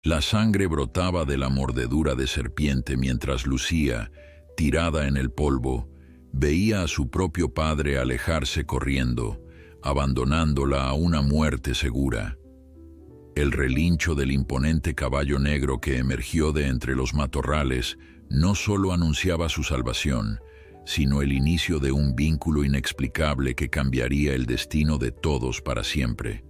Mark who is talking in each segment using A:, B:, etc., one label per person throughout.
A: La sangre brotaba de la mordedura de serpiente mientras Lucía, tirada en el polvo, veía a su propio padre alejarse corriendo, abandonándola a una muerte segura. El relincho del imponente caballo negro que emergió de entre los matorrales no solo anunciaba su salvación, sino el inicio de un vínculo inexplicable que cambiaría el destino de todos para siempre.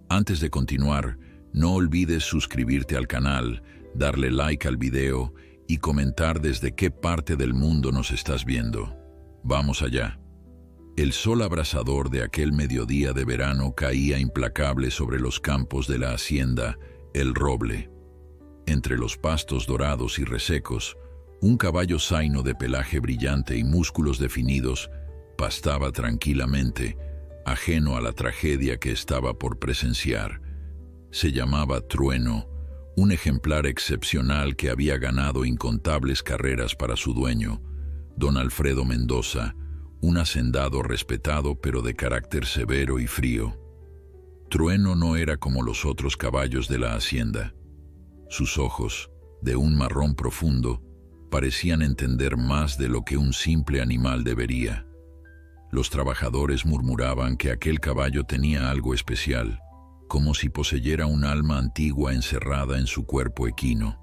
A: Antes de continuar, no olvides suscribirte al canal, darle like al video y comentar desde qué parte del mundo nos estás viendo. Vamos allá. El sol abrasador de aquel mediodía de verano caía implacable sobre los campos de la hacienda El Roble. Entre los pastos dorados y resecos, un caballo zaino de pelaje brillante y músculos definidos pastaba tranquilamente, ajeno a la tragedia que estaba por presenciar. Se llamaba Trueno, un ejemplar excepcional que había ganado incontables carreras para su dueño, don Alfredo Mendoza, un hacendado respetado pero de carácter severo y frío. Trueno no era como los otros caballos de la hacienda. Sus ojos, de un marrón profundo, parecían entender más de lo que un simple animal debería. Los trabajadores murmuraban que aquel caballo tenía algo especial, como si poseyera un alma antigua encerrada en su cuerpo equino.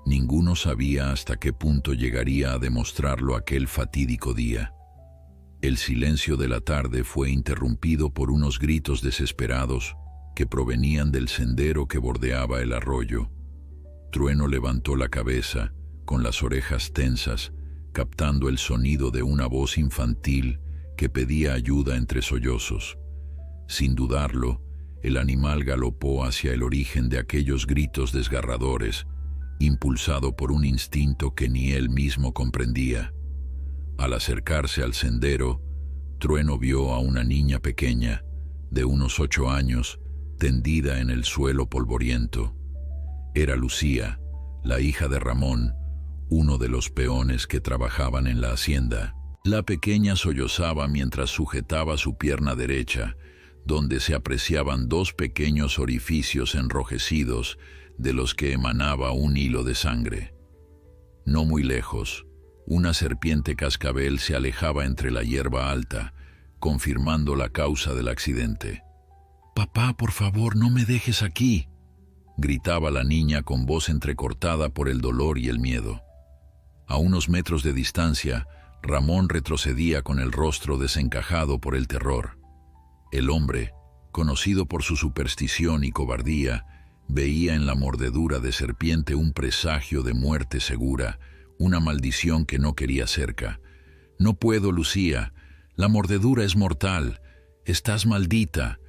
A: Ninguno sabía hasta qué punto llegaría a demostrarlo aquel fatídico día. El silencio de la tarde fue interrumpido por unos gritos desesperados que provenían del sendero que bordeaba el arroyo. Trueno levantó la cabeza, con las orejas tensas, captando el sonido de una voz infantil que pedía ayuda entre sollozos. Sin dudarlo, el animal galopó hacia el origen de aquellos gritos desgarradores, impulsado por un instinto que ni él mismo comprendía. Al acercarse al sendero, Trueno vio a una niña pequeña, de unos 8 años, tendida en el suelo polvoriento. Era Lucía, la hija de Ramón, uno de los peones que trabajaban en la hacienda. La pequeña sollozaba mientras sujetaba su pierna derecha, donde se apreciaban 2 pequeños orificios enrojecidos de los que emanaba un hilo de sangre. No muy lejos, una serpiente cascabel se alejaba entre la hierba alta, confirmando la causa del accidente. «Papá, por favor, no me dejes aquí», gritaba la niña con voz entrecortada por el dolor y el miedo. A unos metros de distancia, Ramón retrocedía con el rostro desencajado por el terror. El hombre, conocido por su superstición y cobardía, veía en la mordedura de serpiente un presagio de muerte segura, una maldición que no quería cerca. «No puedo, Lucía. La mordedura es mortal. Estás maldita»,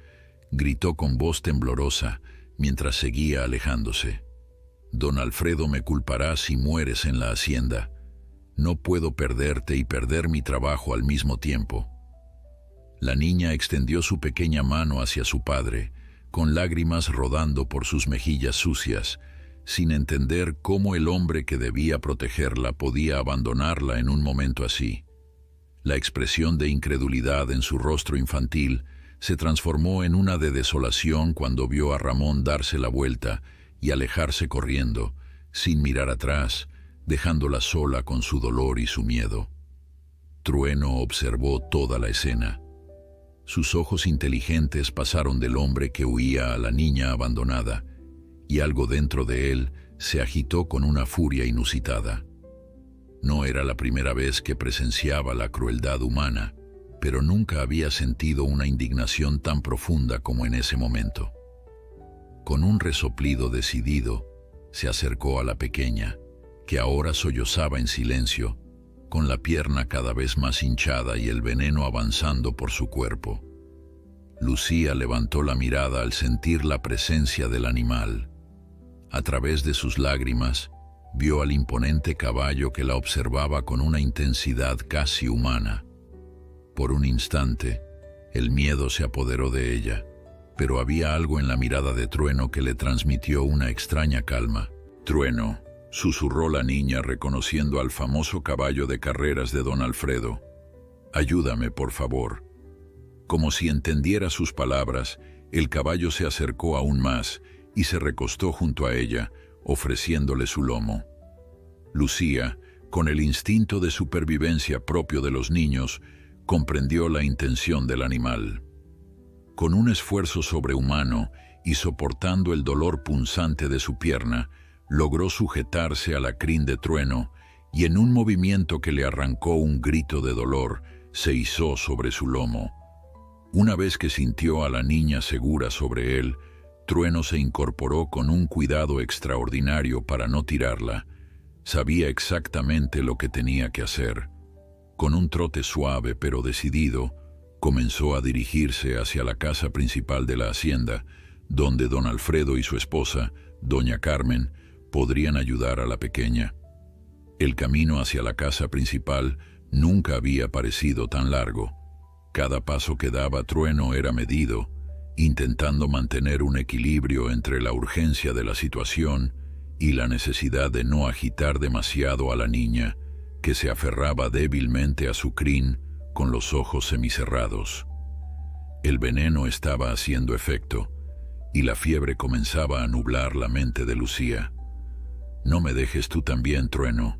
A: gritó con voz temblorosa, mientras seguía alejándose. «Don Alfredo me culpará si mueres en la hacienda. No puedo perderte y perder mi trabajo al mismo tiempo». La niña extendió su pequeña mano hacia su padre, con lágrimas rodando por sus mejillas sucias, sin entender cómo el hombre que debía protegerla podía abandonarla en un momento así. La expresión de incredulidad en su rostro infantil se transformó en una de desolación cuando vio a Ramón darse la vuelta y alejarse corriendo, sin mirar atrás, dejándola sola con su dolor y su miedo. Trueno observó toda la escena. Sus ojos inteligentes pasaron del hombre que huía a la niña abandonada, y algo dentro de él se agitó con una furia inusitada. No era la primera vez que presenciaba la crueldad humana, pero nunca había sentido una indignación tan profunda como en ese momento. Con un resoplido decidido, se acercó a la pequeña, que ahora sollozaba en silencio, con la pierna cada vez más hinchada y el veneno avanzando por su cuerpo. Lucía levantó la mirada al sentir la presencia del animal. A través de sus lágrimas, vio al imponente caballo que la observaba con una intensidad casi humana. Por un instante, el miedo se apoderó de ella, pero había algo en la mirada de Trueno que le transmitió una extraña calma. «Trueno», susurró la niña reconociendo al famoso caballo de carreras de don Alfredo. «Ayúdame, por favor». Como si entendiera sus palabras, el caballo se acercó aún más y se recostó junto a ella, ofreciéndole su lomo. Lucía, con el instinto de supervivencia propio de los niños, comprendió la intención del animal. Con un esfuerzo sobrehumano y soportando el dolor punzante de su pierna, logró sujetarse a la crin de Trueno y en un movimiento que le arrancó un grito de dolor, se izó sobre su lomo. Una vez que sintió a la niña segura sobre él, Trueno se incorporó con un cuidado extraordinario para no tirarla. Sabía exactamente lo que tenía que hacer. Con un trote suave pero decidido, comenzó a dirigirse hacia la casa principal de la hacienda, donde don Alfredo y su esposa, doña Carmen, podrían ayudar a la pequeña. El camino hacia la casa principal nunca había parecido tan largo. Cada paso que daba Trueno era medido, intentando mantener un equilibrio entre la urgencia de la situación y la necesidad de no agitar demasiado a la niña, que se aferraba débilmente a su crin con los ojos semicerrados. El veneno estaba haciendo efecto, y la fiebre comenzaba a nublar la mente de Lucía. «No me dejes tú también, Trueno»,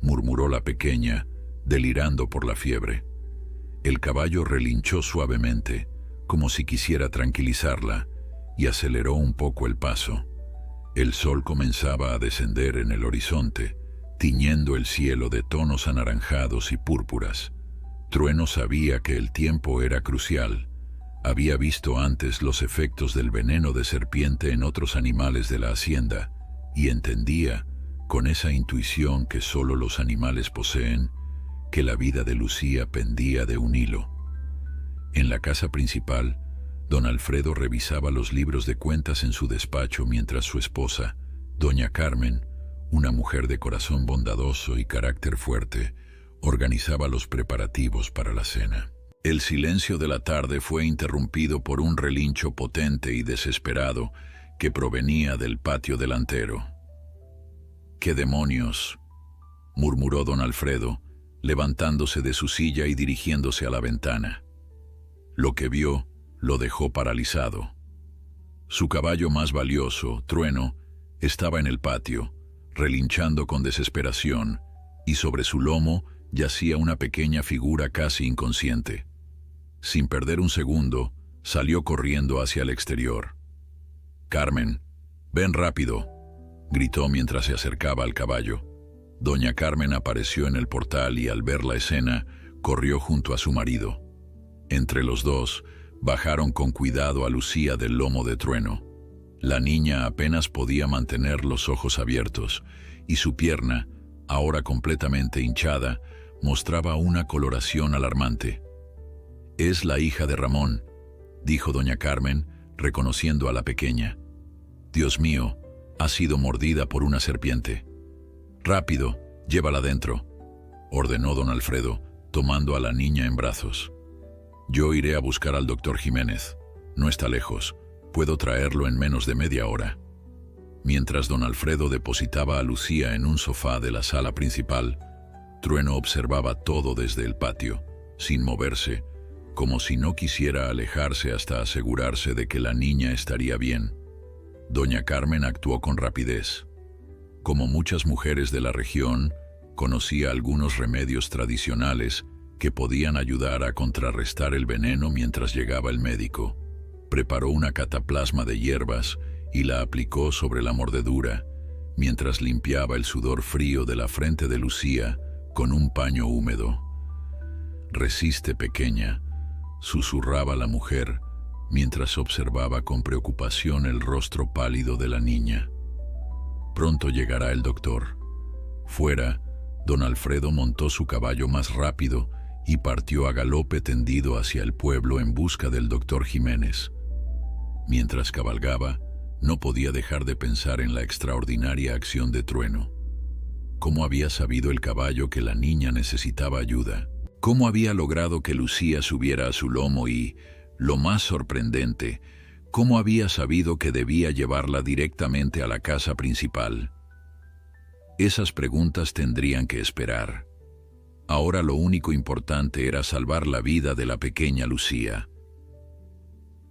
A: murmuró la pequeña, delirando por la fiebre. El caballo relinchó suavemente, como si quisiera tranquilizarla, y aceleró un poco el paso. El sol comenzaba a descender en el horizonte, tiñendo el cielo de tonos anaranjados y púrpuras. Trueno sabía que el tiempo era crucial. Había visto antes los efectos del veneno de serpiente en otros animales de la hacienda, y entendía, con esa intuición que solo los animales poseen, que la vida de Lucía pendía de un hilo. En la casa principal, don Alfredo revisaba los libros de cuentas en su despacho mientras su esposa, doña Carmen, una mujer de corazón bondadoso y carácter fuerte, organizaba los preparativos para la cena. El silencio de la tarde fue interrumpido por un relincho potente y desesperado que provenía del patio delantero. «¿Qué demonios?», murmuró don Alfredo, levantándose de su silla y dirigiéndose a la ventana. Lo que vio lo dejó paralizado. Su caballo más valioso, Trueno, estaba en el patio, relinchando con desesperación, y sobre su lomo yacía una pequeña figura casi inconsciente. Sin perder un segundo, salió corriendo hacia el exterior. «Carmen, ven rápido», gritó mientras se acercaba al caballo. Doña Carmen apareció en el portal y al ver la escena, corrió junto a su marido. Entre los dos, bajaron con cuidado a Lucía del lomo de Trueno. La niña apenas podía mantener los ojos abiertos, y su pierna, ahora completamente hinchada, mostraba una coloración alarmante. «Es la hija de Ramón», dijo doña Carmen, reconociendo a la pequeña. «Dios mío, ha sido mordida por una serpiente». «Rápido, llévala dentro», ordenó don Alfredo, tomando a la niña en brazos. «Yo iré a buscar al doctor Jiménez. No está lejos. Puedo traerlo en menos de media hora». Mientras don Alfredo depositaba a Lucía en un sofá de la sala principal, Trueno observaba todo desde el patio, sin moverse, como si no quisiera alejarse hasta asegurarse de que la niña estaría bien. Doña Carmen actuó con rapidez. Como muchas mujeres de la región, conocía algunos remedios tradicionales que podían ayudar a contrarrestar el veneno mientras llegaba el médico. Preparó una cataplasma de hierbas y la aplicó sobre la mordedura, mientras limpiaba el sudor frío de la frente de Lucía con un paño húmedo. «Resiste, pequeña», susurraba la mujer, mientras observaba con preocupación el rostro pálido de la niña. «Pronto llegará el doctor». Fuera, don Alfredo montó su caballo más rápido y partió a galope tendido hacia el pueblo en busca del doctor Jiménez. Mientras cabalgaba, no podía dejar de pensar en la extraordinaria acción de Trueno. ¿Cómo había sabido el caballo que la niña necesitaba ayuda? ¿Cómo había logrado que Lucía subiera a su lomo y, lo más sorprendente, cómo había sabido que debía llevarla directamente a la casa principal? Esas preguntas tendrían que esperar. Ahora lo único importante era salvar la vida de la pequeña Lucía.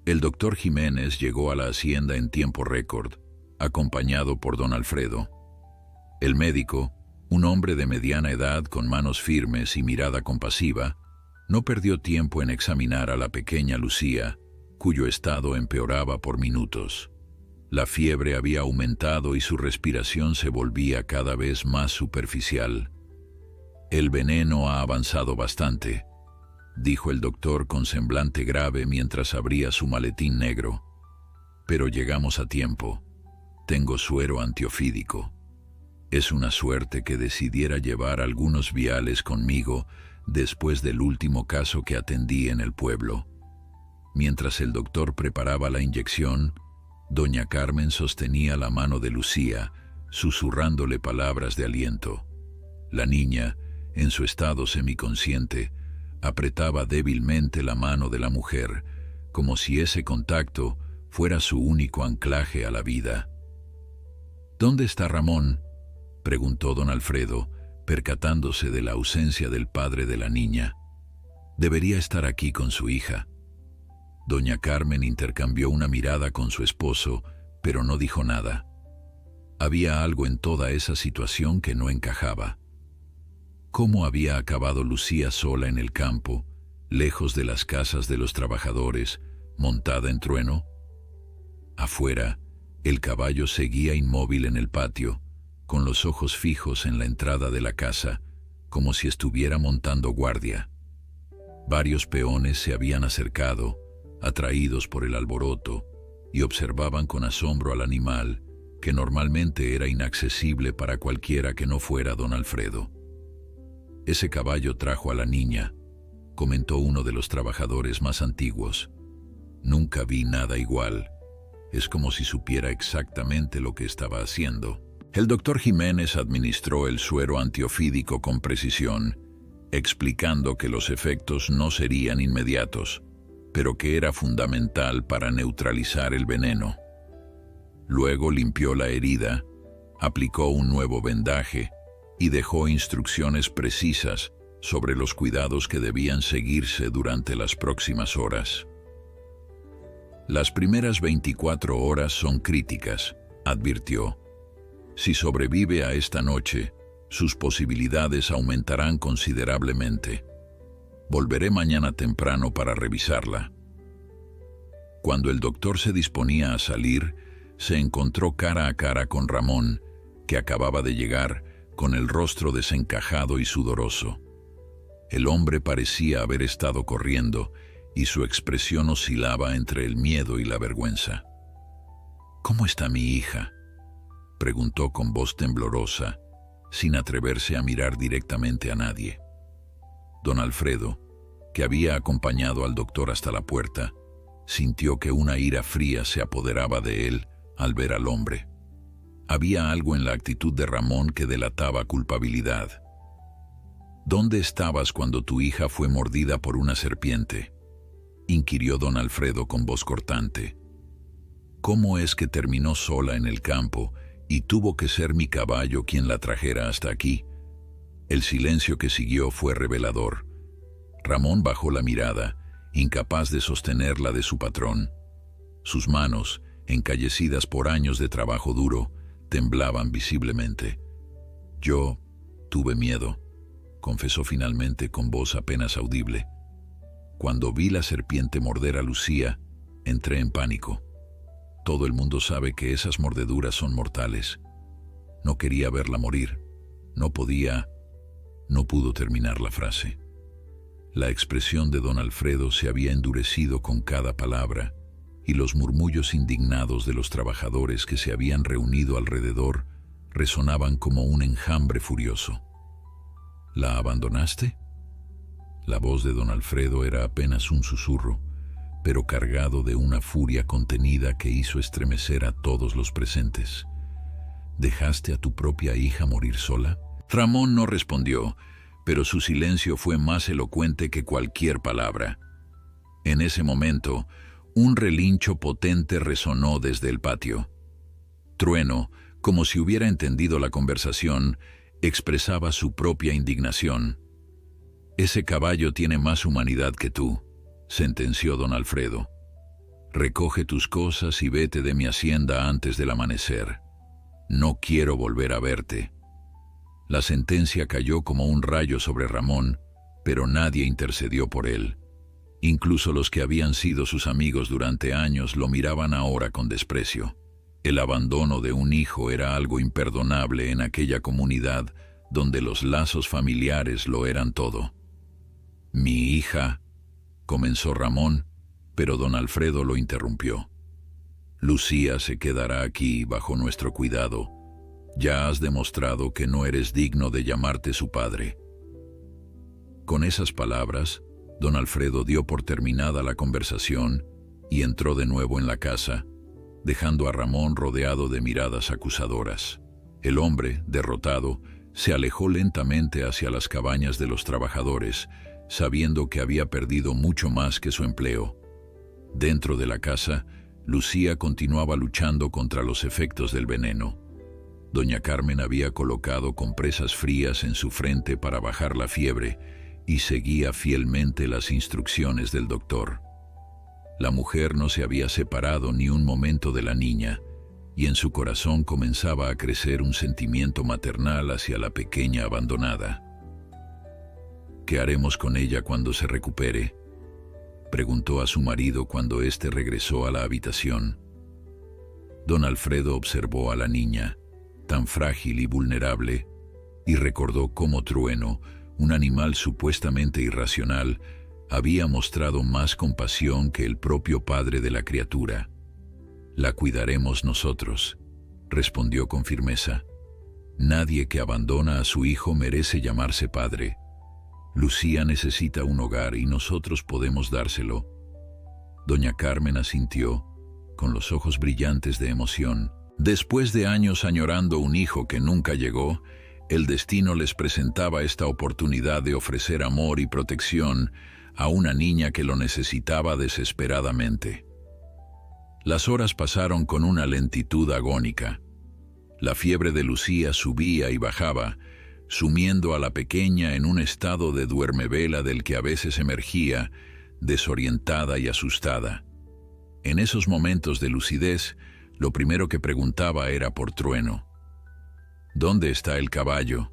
A: El doctor Jiménez llegó a la hacienda en tiempo récord, acompañado por don Alfredo. El médico, un hombre de mediana edad con manos firmes y mirada compasiva, no perdió tiempo en examinar a la pequeña Lucía, cuyo estado empeoraba por minutos. La fiebre había aumentado y su respiración se volvía cada vez más superficial. «El veneno ha avanzado bastante», dijo el doctor con semblante grave mientras abría su maletín negro. «Pero llegamos a tiempo. Tengo suero antiofídico. Es una suerte que decidiera llevar algunos viales conmigo después del último caso que atendí en el pueblo». Mientras el doctor preparaba la inyección, doña Carmen sostenía la mano de Lucía, susurrándole palabras de aliento. La niña, en su estado semiconsciente, apretaba débilmente la mano de la mujer, como si ese contacto fuera su único anclaje a la vida. «¿Dónde está Ramón?», preguntó don Alfredo, percatándose de la ausencia del padre de la niña. «Debería estar aquí con su hija». Doña Carmen intercambió una mirada con su esposo, pero no dijo nada. Había algo en toda esa situación que no encajaba. ¿Cómo había acabado Lucía sola en el campo, lejos de las casas de los trabajadores, montada en Trueno? Afuera, el caballo seguía inmóvil en el patio, con los ojos fijos en la entrada de la casa, como si estuviera montando guardia. Varios peones se habían acercado, atraídos por el alboroto, y observaban con asombro al animal, que normalmente era inaccesible para cualquiera que no fuera don Alfredo. «Ese caballo trajo a la niña», comentó uno de los trabajadores más antiguos. «Nunca vi nada igual. Es como si supiera exactamente lo que estaba haciendo». El doctor Jiménez administró el suero antiofídico con precisión, explicando que los efectos no serían inmediatos, pero que era fundamental para neutralizar el veneno. Luego limpió la herida, aplicó un nuevo vendaje y dejó instrucciones precisas sobre los cuidados que debían seguirse durante las próximas horas. «Las primeras 24 horas son críticas», advirtió. «Si sobrevive a esta noche, sus posibilidades aumentarán considerablemente. Volveré mañana temprano para revisarla». Cuando el doctor se disponía a salir, se encontró cara a cara con Ramón, que acababa de llegar, con el rostro desencajado y sudoroso. El hombre parecía haber estado corriendo, y su expresión oscilaba entre el miedo y la vergüenza. «¿Cómo está mi hija?», preguntó con voz temblorosa, sin atreverse a mirar directamente a nadie. Don Alfredo, que había acompañado al doctor hasta la puerta, sintió que una ira fría se apoderaba de él al ver al hombre. Había algo en la actitud de Ramón que delataba culpabilidad. «¿Dónde estabas cuando tu hija fue mordida por una serpiente?», inquirió don Alfredo con voz cortante. «¿Cómo es que terminó sola en el campo y tuvo que ser mi caballo quien la trajera hasta aquí?» El silencio que siguió fue revelador. Ramón bajó la mirada, incapaz de sostener la de su patrón. Sus manos, encallecidas por años de trabajo duro, temblaban visiblemente. «Yo tuve miedo», confesó finalmente con voz apenas audible. «Cuando vi la serpiente morder a Lucía, entré en pánico. Todo el mundo sabe que esas mordeduras son mortales. No quería verla morir. No podía». No pudo terminar la frase. La expresión de don Alfredo se había endurecido con cada palabra, y los murmullos indignados de los trabajadores que se habían reunido alrededor resonaban como un enjambre furioso. «¿La abandonaste?». La voz de don Alfredo era apenas un susurro, pero cargado de una furia contenida que hizo estremecer a todos los presentes. «¿Dejaste a tu propia hija morir sola?». Ramón no respondió, pero su silencio fue más elocuente que cualquier palabra. En ese momento, un relincho potente resonó desde el patio. Trueno, como si hubiera entendido la conversación, expresaba su propia indignación. «Ese caballo tiene más humanidad que tú», sentenció don Alfredo. Recoge tus cosas y vete de mi hacienda antes del amanecer. No quiero volver a verte. La sentencia cayó como un rayo sobre Ramón, pero nadie intercedió por él. Incluso los que habían sido sus amigos durante años lo miraban ahora con desprecio. El abandono de un hijo era algo imperdonable en aquella comunidad donde los lazos familiares lo eran todo. «Mi hija», comenzó Ramón, pero don Alfredo lo interrumpió. «Lucía se quedará aquí bajo nuestro cuidado. Ya has demostrado que no eres digno de llamarte su padre». Con esas palabras, don Alfredo dio por terminada la conversación y entró de nuevo en la casa, dejando a Ramón rodeado de miradas acusadoras. El hombre, derrotado, se alejó lentamente hacia las cabañas de los trabajadores, sabiendo que había perdido mucho más que su empleo. Dentro de la casa, Lucía continuaba luchando contra los efectos del veneno. Doña Carmen había colocado compresas frías en su frente para bajar la fiebre y seguía fielmente las instrucciones del doctor. La mujer no se había separado ni un momento de la niña, y en su corazón comenzaba a crecer un sentimiento maternal hacia la pequeña abandonada. «¿Qué haremos con ella cuando se recupere?», preguntó a su marido cuando éste regresó a la habitación. Don Alfredo observó a la niña, tan frágil y vulnerable, y recordó cómo Trueno, un animal supuestamente irracional, había mostrado más compasión que el propio padre de la criatura. «La cuidaremos nosotros», respondió con firmeza. «Nadie que abandona a su hijo merece llamarse padre. Lucía necesita un hogar y nosotros podemos dárselo». Doña Carmen asintió, con los ojos brillantes de emoción. Después de años añorando un hijo que nunca llegó, el destino les presentaba esta oportunidad de ofrecer amor y protección a una niña que lo necesitaba desesperadamente. Las horas pasaron con una lentitud agónica. La fiebre de Lucía subía y bajaba, sumiendo a la pequeña en un estado de duermevela del que a veces emergía, desorientada y asustada. En esos momentos de lucidez, lo primero que preguntaba era por Trueno. «¿Dónde está el caballo?»,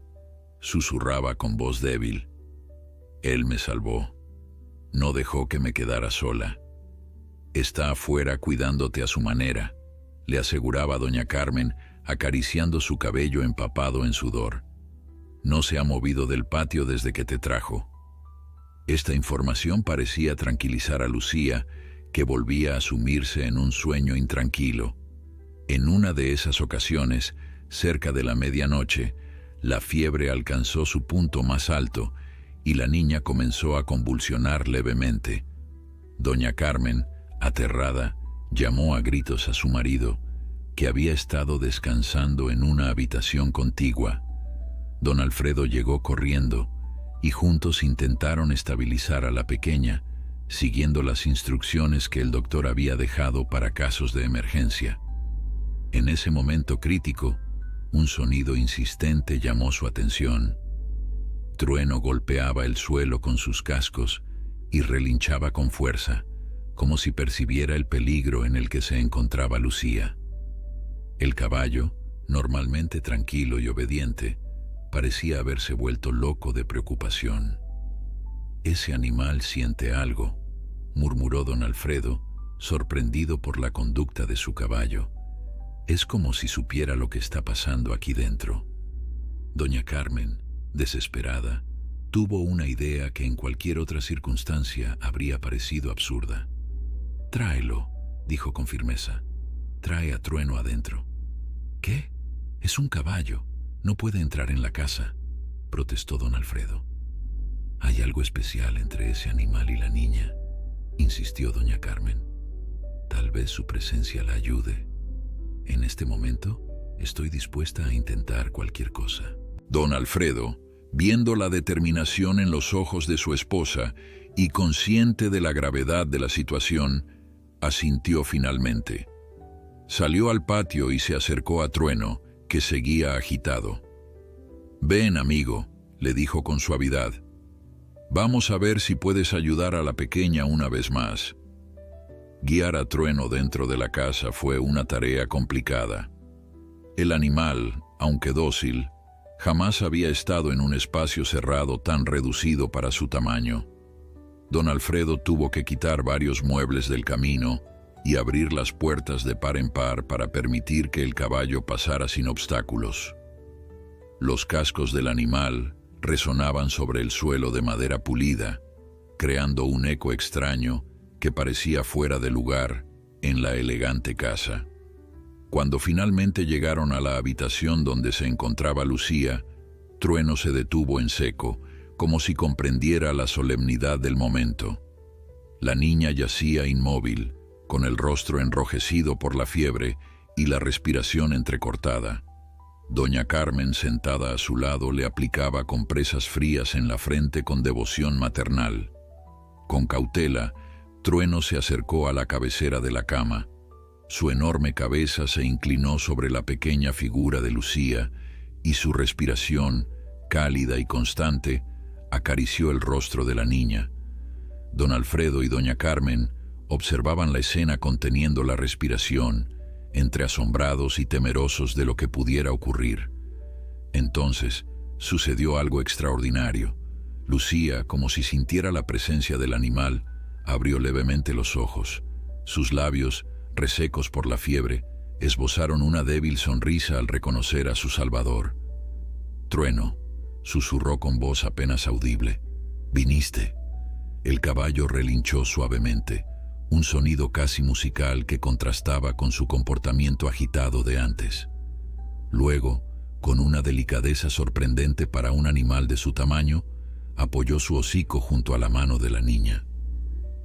A: susurraba con voz débil. «Él me salvó. No dejó que me quedara sola. Está afuera cuidándote a su manera», le aseguraba doña Carmen, acariciando su cabello empapado en sudor. «No se ha movido del patio desde que te trajo». Esta información parecía tranquilizar a Lucía, que volvía a sumirse en un sueño intranquilo. En una de esas ocasiones, cerca de la medianoche, la fiebre alcanzó su punto más alto y la niña comenzó a convulsionar levemente. Doña Carmen, aterrada, llamó a gritos a su marido, que había estado descansando en una habitación contigua. Don Alfredo llegó corriendo y juntos intentaron estabilizar a la pequeña, siguiendo las instrucciones que el doctor había dejado para casos de emergencia. En ese momento crítico, un sonido insistente llamó su atención. Trueno golpeaba el suelo con sus cascos y relinchaba con fuerza, como si percibiera el peligro en el que se encontraba Lucía. El caballo, normalmente tranquilo y obediente, parecía haberse vuelto loco de preocupación. «Ese animal siente algo», murmuró don Alfredo, sorprendido por la conducta de su caballo. «Es como si supiera lo que está pasando aquí dentro». Doña Carmen, desesperada, tuvo una idea que en cualquier otra circunstancia habría parecido absurda. «Tráelo», dijo con firmeza. «Trae a Trueno adentro». «¿Qué? Es un caballo. No puede entrar en la casa», protestó don Alfredo. «Hay algo especial entre ese animal y la niña», insistió doña Carmen. «Tal vez su presencia la ayude. En este momento, estoy dispuesta a intentar cualquier cosa». Don Alfredo, viendo la determinación en los ojos de su esposa y consciente de la gravedad de la situación, asintió finalmente. Salió al patio y se acercó a Trueno, que seguía agitado. «Ven, amigo», le dijo con suavidad. «Vamos a ver si puedes ayudar a la pequeña una vez más». Guiar a Trueno dentro de la casa fue una tarea complicada. El animal, aunque dócil, jamás había estado en un espacio cerrado tan reducido para su tamaño. Don Alfredo tuvo que quitar varios muebles del camino y abrir las puertas de par en par para permitir que el caballo pasara sin obstáculos. Los cascos del animal resonaban sobre el suelo de madera pulida, creando un eco extraño que parecía fuera de lugar en la elegante casa. Cuando finalmente llegaron a la habitación donde se encontraba Lucía, Trueno se detuvo en seco, como si comprendiera la solemnidad del momento. La niña yacía inmóvil, con el rostro enrojecido por la fiebre y la respiración entrecortada. Doña Carmen, sentada a su lado, le aplicaba compresas frías en la frente con devoción maternal. Con cautela, Trueno se acercó a la cabecera de la cama. Su enorme cabeza se inclinó sobre la pequeña figura de Lucía y su respiración, cálida y constante, acarició el rostro de la niña. Don Alfredo y doña Carmen observaban la escena conteniendo la respiración, entre asombrados y temerosos de lo que pudiera ocurrir. Entonces, sucedió algo extraordinario. Lucía, como si sintiera la presencia del animal, abrió levemente los ojos. Sus labios, resecos por la fiebre, esbozaron una débil sonrisa al reconocer a su salvador. «Trueno», susurró con voz apenas audible. «Viniste». El caballo relinchó suavemente, un sonido casi musical que contrastaba con su comportamiento agitado de antes. Luego, con una delicadeza sorprendente para un animal de su tamaño, apoyó su hocico junto a la mano de la niña.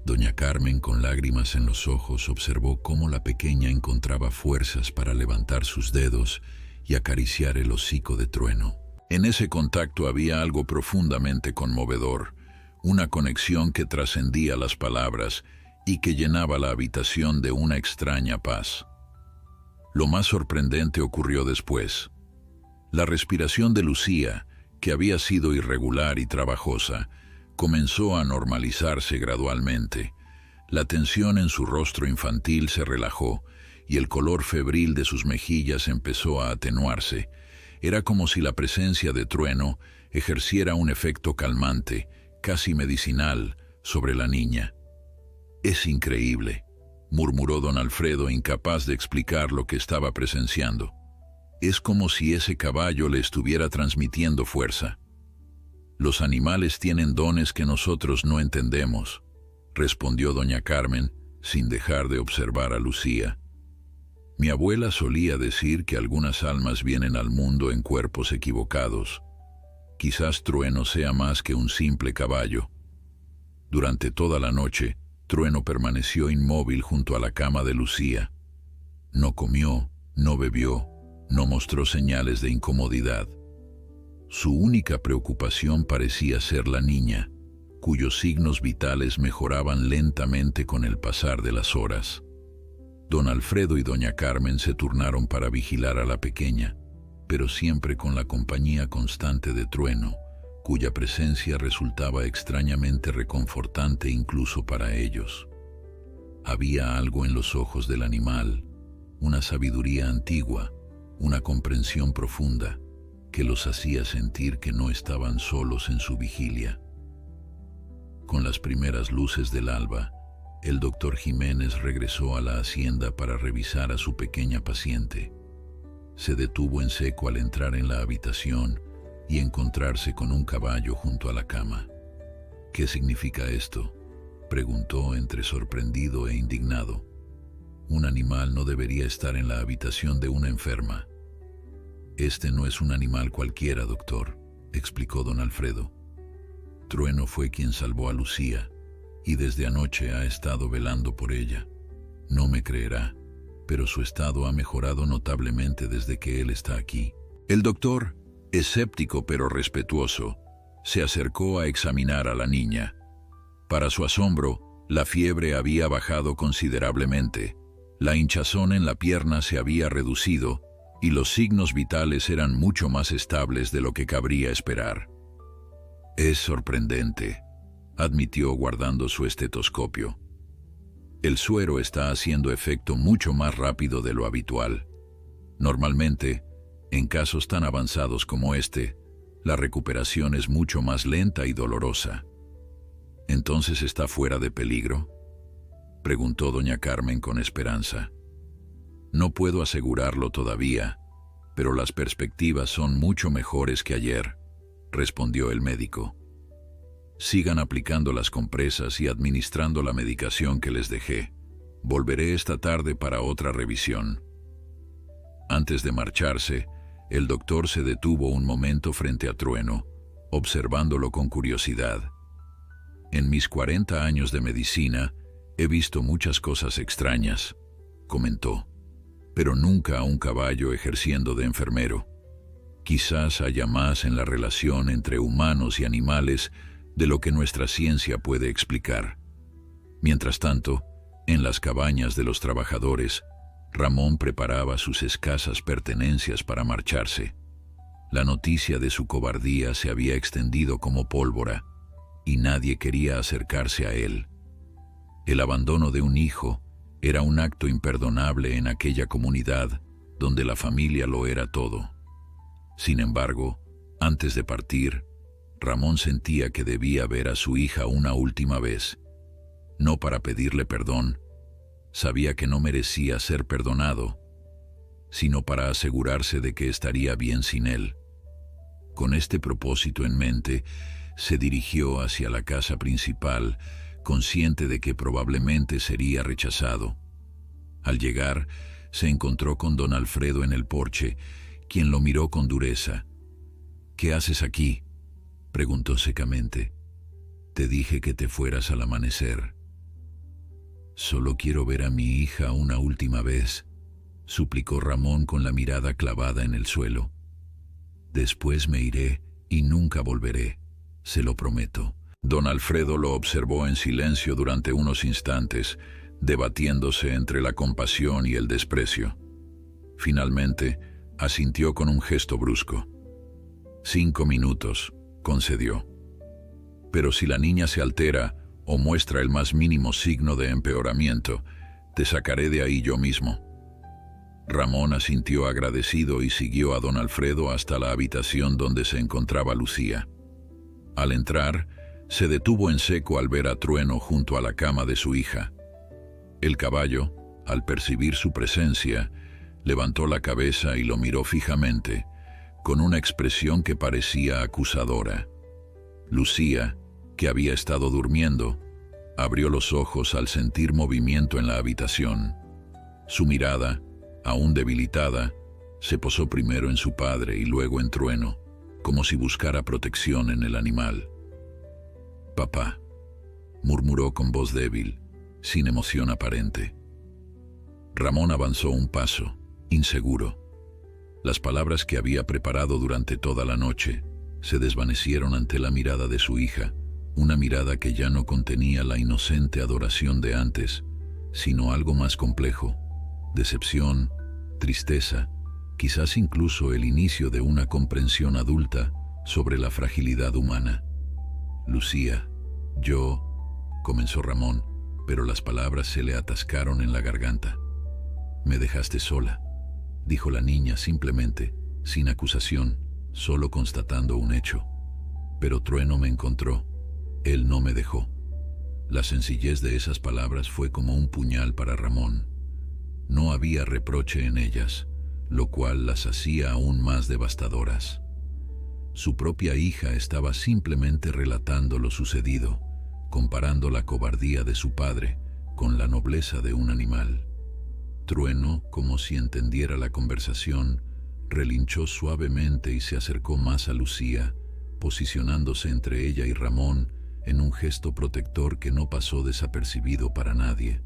A: Doña Carmen, con lágrimas en los ojos, observó cómo la pequeña encontraba fuerzas para levantar sus dedos y acariciar el hocico de Trueno. En ese contacto había algo profundamente conmovedor, una conexión que trascendía las palabras y que llenaba la habitación de una extraña paz. Lo más sorprendente ocurrió después. La respiración de Lucía, que había sido irregular y trabajosa, comenzó a normalizarse gradualmente. La tensión en su rostro infantil se relajó y el color febril de sus mejillas empezó a atenuarse. Era como si la presencia de Trueno ejerciera un efecto calmante, casi medicinal, sobre la niña. «Es increíble», murmuró don Alfredo, incapaz de explicar lo que estaba presenciando. «Es como si ese caballo le estuviera transmitiendo fuerza». «Los animales tienen dones que nosotros no entendemos», respondió doña Carmen, sin dejar de observar a Lucía. «Mi abuela solía decir que algunas almas vienen al mundo en cuerpos equivocados. Quizás Trueno sea más que un simple caballo». Durante toda la noche, Trueno permaneció inmóvil junto a la cama de Lucía. No comió, no bebió, no mostró señales de incomodidad. Su única preocupación parecía ser la niña, cuyos signos vitales mejoraban lentamente con el pasar de las horas. Don Alfredo y doña Carmen se turnaron para vigilar a la pequeña, pero siempre con la compañía constante de Trueno, cuya presencia resultaba extrañamente reconfortante incluso para ellos. Había algo en los ojos del animal, una sabiduría antigua, una comprensión profunda, que los hacía sentir que no estaban solos en su vigilia. Con las primeras luces del alba, el doctor Jiménez regresó a la hacienda para revisar a su pequeña paciente. Se detuvo en seco al entrar en la habitación y encontrarse con un caballo junto a la cama. «¿Qué significa esto?», preguntó entre sorprendido e indignado. «Un animal no debería estar en la habitación de una enferma». «Este no es un animal cualquiera, doctor», explicó don Alfredo. «Trueno fue quien salvó a Lucía, y desde anoche ha estado velando por ella. No me creerá, pero su estado ha mejorado notablemente desde que él está aquí». El doctor, escéptico pero respetuoso, se acercó a examinar a la niña. Para su asombro, la fiebre había bajado considerablemente, la hinchazón en la pierna se había reducido, y los signos vitales eran mucho más estables de lo que cabría esperar. «Es sorprendente», admitió guardando su estetoscopio. El suero está haciendo efecto mucho más rápido de lo habitual. Normalmente, en casos tan avanzados como este, la recuperación es mucho más lenta y dolorosa. ¿Entonces está fuera de peligro?, preguntó doña Carmen con esperanza. No puedo asegurarlo todavía, pero las perspectivas son mucho mejores que ayer, respondió el médico. Sigan aplicando las compresas y administrando la medicación que les dejé. Volveré esta tarde para otra revisión. Antes de marcharse, el doctor se detuvo un momento frente a Trueno, observándolo con curiosidad. En mis 40 años de medicina, he visto muchas cosas extrañas, comentó, pero nunca a un caballo ejerciendo de enfermero. Quizás haya más en la relación entre humanos y animales de lo que nuestra ciencia puede explicar. Mientras tanto, en las cabañas de los trabajadores, Ramón preparaba sus escasas pertenencias para marcharse. La noticia de su cobardía se había extendido como pólvora, y nadie quería acercarse a él. El abandono de un hijo era un acto imperdonable en aquella comunidad donde la familia lo era todo. Sin embargo, antes de partir, Ramón sentía que debía ver a su hija una última vez. No para pedirle perdón, sabía que no merecía ser perdonado, sino para asegurarse de que estaría bien sin él. Con este propósito en mente, se dirigió hacia la casa principal, consciente de que probablemente sería rechazado. Al llegar, se encontró con don Alfredo en el porche, quien lo miró con dureza. «¿Qué haces aquí?», preguntó secamente. «Te dije que te fueras al amanecer». «Solo quiero ver a mi hija una última vez», suplicó Ramón con la mirada clavada en el suelo. «Después me iré y nunca volveré, se lo prometo». Don Alfredo lo observó en silencio durante unos instantes, debatiéndose entre la compasión y el desprecio. Finalmente, asintió con un gesto brusco. 5 minutos, concedió. «Pero si la niña se altera o muestra el más mínimo signo de empeoramiento, te sacaré de ahí yo mismo». Ramón asintió agradecido y siguió a don Alfredo hasta la habitación donde se encontraba Lucía. Al entrar, se detuvo en seco al ver a Trueno junto a la cama de su hija. El caballo, al percibir su presencia, levantó la cabeza y lo miró fijamente, con una expresión que parecía acusadora. Lucía, que había estado durmiendo, abrió los ojos al sentir movimiento en la habitación. Su mirada, aún debilitada, se posó primero en su padre y luego en Trueno, como si buscara protección en el animal. «Papá», murmuró con voz débil, sin emoción aparente. Ramón avanzó un paso, inseguro. Las palabras que había preparado durante toda la noche se desvanecieron ante la mirada de su hija, una mirada que ya no contenía la inocente adoración de antes, sino algo más complejo: decepción, tristeza, quizás incluso el inicio de una comprensión adulta sobre la fragilidad humana. «Lucía, comenzó Ramón, pero las palabras se le atascaron en la garganta. «Me dejaste sola», dijo la niña simplemente, sin acusación, solo constatando un hecho. «Pero Trueno me encontró. Él no me dejó». La sencillez de esas palabras fue como un puñal para Ramón. No había reproche en ellas, lo cual las hacía aún más devastadoras. Su propia hija estaba simplemente relatando lo sucedido, comparando la cobardía de su padre con la nobleza de un animal. Trueno, como si entendiera la conversación, relinchó suavemente y se acercó más a Lucía, posicionándose entre ella y Ramón en un gesto protector que no pasó desapercibido para nadie.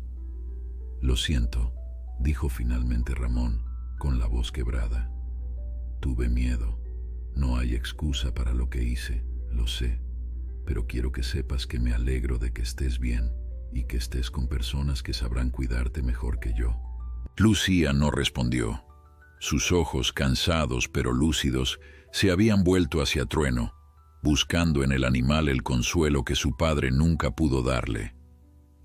A: «Lo siento», dijo finalmente Ramón, con la voz quebrada. «Tuve miedo. No hay excusa para lo que hice, lo sé, pero quiero que sepas que me alegro de que estés bien y que estés con personas que sabrán cuidarte mejor que yo». Lucía no respondió. Sus ojos, cansados pero lúcidos, se habían vuelto hacia Trueno, buscando en el animal el consuelo que su padre nunca pudo darle.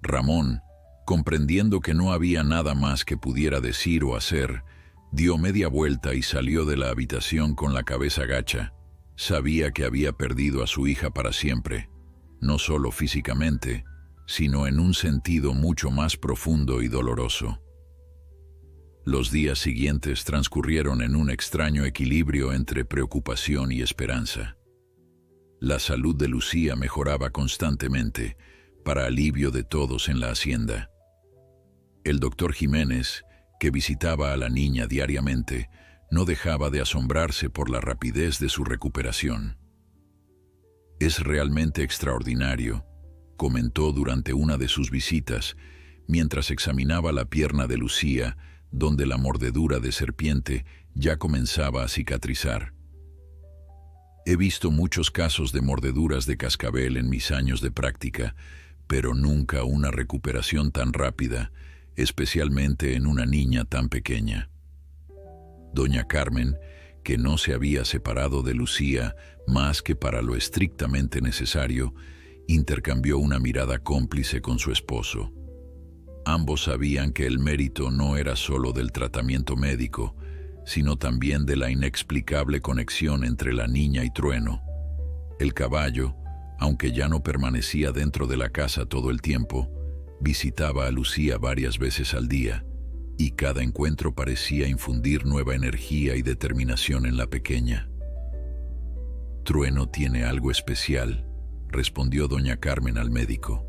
A: Ramón, Comprendiendo que no había nada más que pudiera decir o hacer, dio media vuelta y salió de la habitación con la cabeza gacha. Sabía que había perdido a su hija para siempre, no solo físicamente, sino en un sentido mucho más profundo y doloroso. Los días siguientes transcurrieron en un extraño equilibrio entre preocupación y esperanza. La salud de Lucía mejoraba constantemente, para alivio de todos en la hacienda. El doctor Jiménez, que visitaba a la niña diariamente, no dejaba de asombrarse por la rapidez de su recuperación. «Es realmente extraordinario», comentó durante una de sus visitas, mientras examinaba la pierna de Lucía, donde la mordedura de serpiente ya comenzaba a cicatrizar. «He visto muchos casos de mordeduras de cascabel en mis años de práctica, pero nunca una recuperación tan rápida, especialmente en una niña tan pequeña». Doña Carmen, que no se había separado de Lucía más que para lo estrictamente necesario, intercambió una mirada cómplice con su esposo. Ambos sabían que el mérito no era solo del tratamiento médico, sino también de la inexplicable conexión entre la niña y Trueno. El caballo, aunque ya no permanecía dentro de la casa todo el tiempo, visitaba a Lucía varias veces al día, y cada encuentro parecía infundir nueva energía y determinación en la pequeña. «Trueno tiene algo especial», respondió doña Carmen al médico.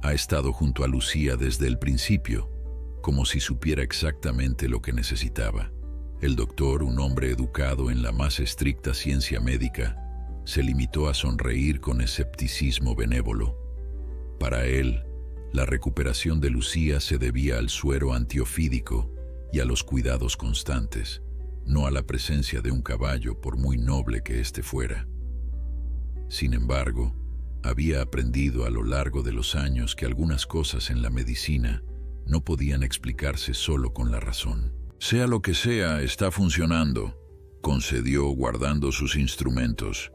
A: «Ha estado junto a Lucía desde el principio, como si supiera exactamente lo que necesitaba». El doctor, un hombre educado en la más estricta ciencia médica, se limitó a sonreír con escepticismo benévolo. Para él, la recuperación de Lucía se debía al suero antiofídico y a los cuidados constantes, no a la presencia de un caballo, por muy noble que éste fuera. Sin embargo, había aprendido a lo largo de los años que algunas cosas en la medicina no podían explicarse solo con la razón. «Sea lo que sea, está funcionando», concedió guardando sus instrumentos.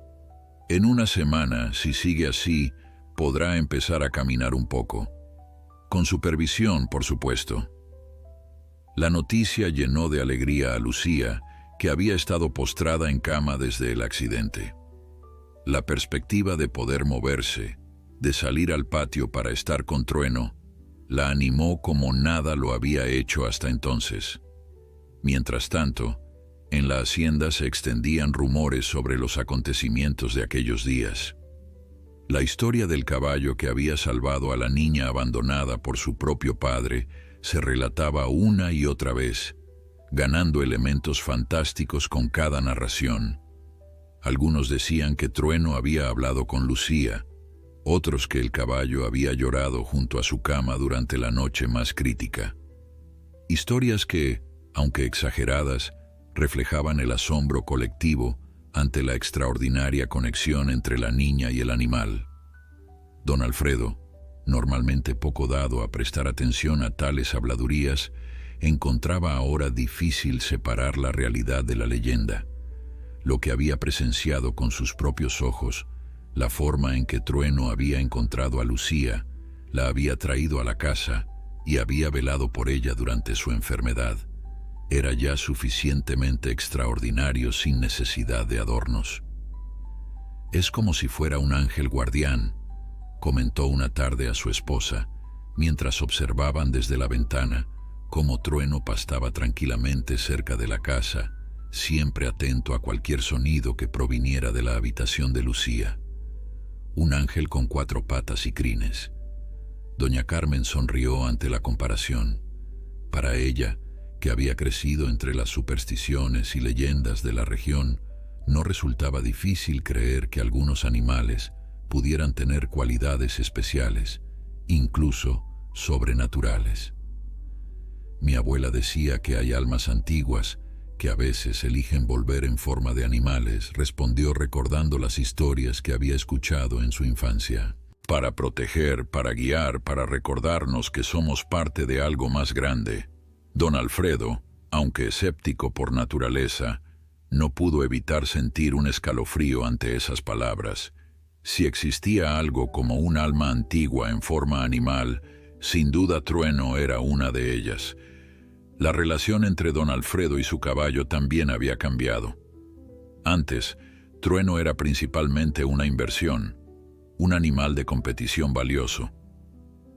A: «En una semana, si sigue así, podrá empezar a caminar un poco. Con supervisión, por supuesto». La noticia llenó de alegría a Lucía, que había estado postrada en cama desde el accidente. La perspectiva de poder moverse, de salir al patio para estar con Trueno, la animó como nada lo había hecho hasta entonces. Mientras tanto, en la hacienda se extendían rumores sobre los acontecimientos de aquellos días. La historia del caballo que había salvado a la niña abandonada por su propio padre se relataba una y otra vez, ganando elementos fantásticos con cada narración. Algunos decían que Trueno había hablado con Lucía, otros que el caballo había llorado junto a su cama durante la noche más crítica. Historias que, aunque exageradas, reflejaban el asombro colectivo ante la extraordinaria conexión entre la niña y el animal. Don Alfredo, normalmente poco dado a prestar atención a tales habladurías, encontraba ahora difícil separar la realidad de la leyenda. Lo que había presenciado con sus propios ojos, la forma en que Trueno había encontrado a Lucía, la había traído a la casa y había velado por ella durante su enfermedad, era ya suficientemente extraordinario sin necesidad de adornos. «Es como si fuera un ángel guardián», comentó una tarde a su esposa, mientras observaban desde la ventana cómo Trueno pastaba tranquilamente cerca de la casa, siempre atento a cualquier sonido que proviniera de la habitación de Lucía. «Un ángel con 4 patas y crines». Doña Carmen sonrió ante la comparación. Para ella, que había crecido entre las supersticiones y leyendas de la región, no resultaba difícil creer que algunos animales pudieran tener cualidades especiales, incluso sobrenaturales. Mi abuela decía que hay almas antiguas que a veces eligen volver en forma de animales, respondió recordando las historias que había escuchado en su infancia. «Para proteger, para guiar, para recordarnos que somos parte de algo más grande». Don Alfredo, aunque escéptico por naturaleza, no pudo evitar sentir un escalofrío ante esas palabras. Si existía algo como un alma antigua en forma animal, Sin duda Trueno era una de ellas. La relación entre don Alfredo y su caballo también había cambiado. Antes, Trueno era principalmente una inversión, un animal de competición valioso.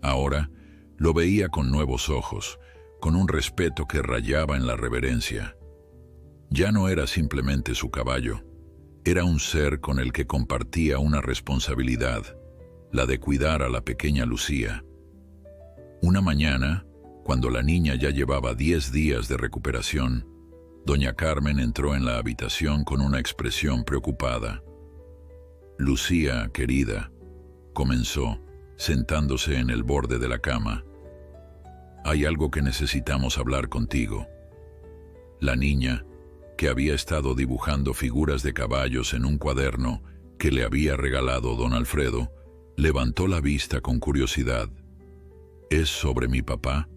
A: Ahora, lo veía con nuevos ojos, con un respeto que rayaba en la reverencia. Ya no era simplemente su caballo, era un ser con el que compartía una responsabilidad, la de cuidar a la pequeña Lucía. Una mañana, cuando la niña ya llevaba 10 días de recuperación, doña Carmen entró en la habitación con una expresión preocupada. «Lucía, querida», comenzó, sentándose en el borde de la cama. «Hay algo que necesitamos hablar contigo». La niña, que había estado dibujando figuras de caballos en un cuaderno que le había regalado don Alfredo, levantó la vista con curiosidad. «¿Es sobre mi papá?»,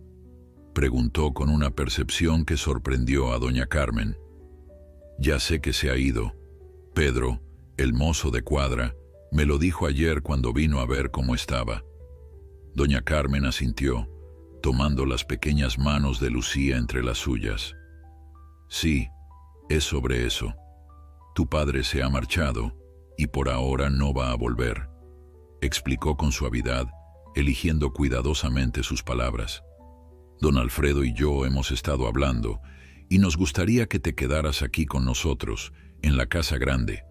A: preguntó con una percepción que sorprendió a doña Carmen. «Ya sé que se ha ido. Pedro, el mozo de cuadra, me lo dijo ayer cuando vino a ver cómo estaba». Doña Carmen asintió, tomando las pequeñas manos de Lucía entre las suyas. «Sí, es sobre eso. Tu padre se ha marchado y por ahora no va a volver», explicó con suavidad, eligiendo cuidadosamente sus palabras. «Don Alfredo y yo hemos estado hablando y nos gustaría que te quedaras aquí con nosotros, en la casa grande,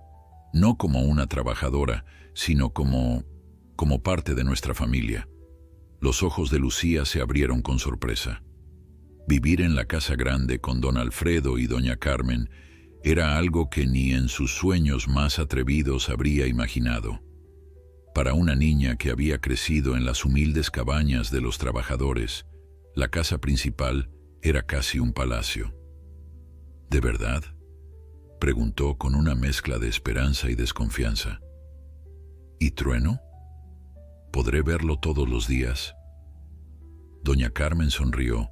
A: no como una trabajadora, sino como parte de nuestra familia». Los ojos de Lucía se abrieron con sorpresa. Vivir en la casa grande con don Alfredo y doña Carmen era algo que ni en sus sueños más atrevidos habría imaginado. Para una niña que había crecido en las humildes cabañas de los trabajadores, la casa principal era casi un palacio. «¿De verdad?», preguntó con una mezcla de esperanza y desconfianza. «¿Y Trueno? ¿Podré verlo todos los días?». Doña Carmen sonrió,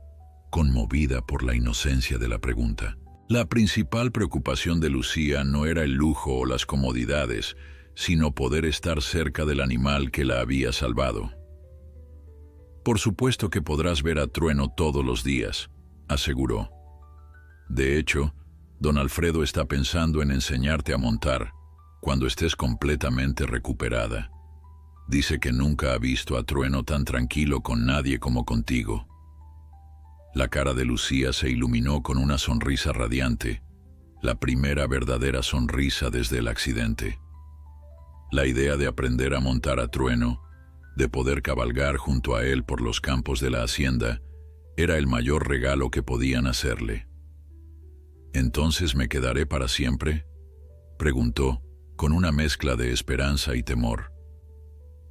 A: conmovida por la inocencia de la pregunta. La principal preocupación de Lucía no era el lujo o las comodidades, sino poder estar cerca del animal que la había salvado. «Por supuesto que podrás ver a Trueno todos los días», aseguró. «De hecho, don Alfredo está pensando en enseñarte a montar cuando estés completamente recuperada. Dice que nunca ha visto a Trueno tan tranquilo con nadie como contigo». La cara de Lucía se iluminó con una sonrisa radiante, la primera verdadera sonrisa desde el accidente. La idea de aprender a montar a Trueno, de poder cabalgar junto a él por los campos de la hacienda, era el mayor regalo que podían hacerle. «¿Entonces me quedaré para siempre?», preguntó, con una mezcla de esperanza y temor.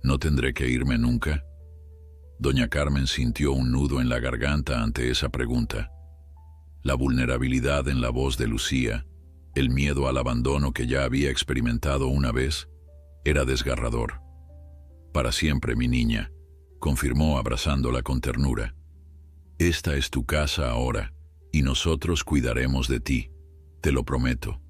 A: «¿No tendré que irme nunca?». Doña Carmen sintió un nudo en la garganta ante esa pregunta. La vulnerabilidad en la voz de Lucía, el miedo al abandono que ya había experimentado una vez, era desgarrador. «Para siempre, mi niña», confirmó abrazándola con ternura. «Esta es tu casa ahora, y nosotros cuidaremos de ti, te lo prometo».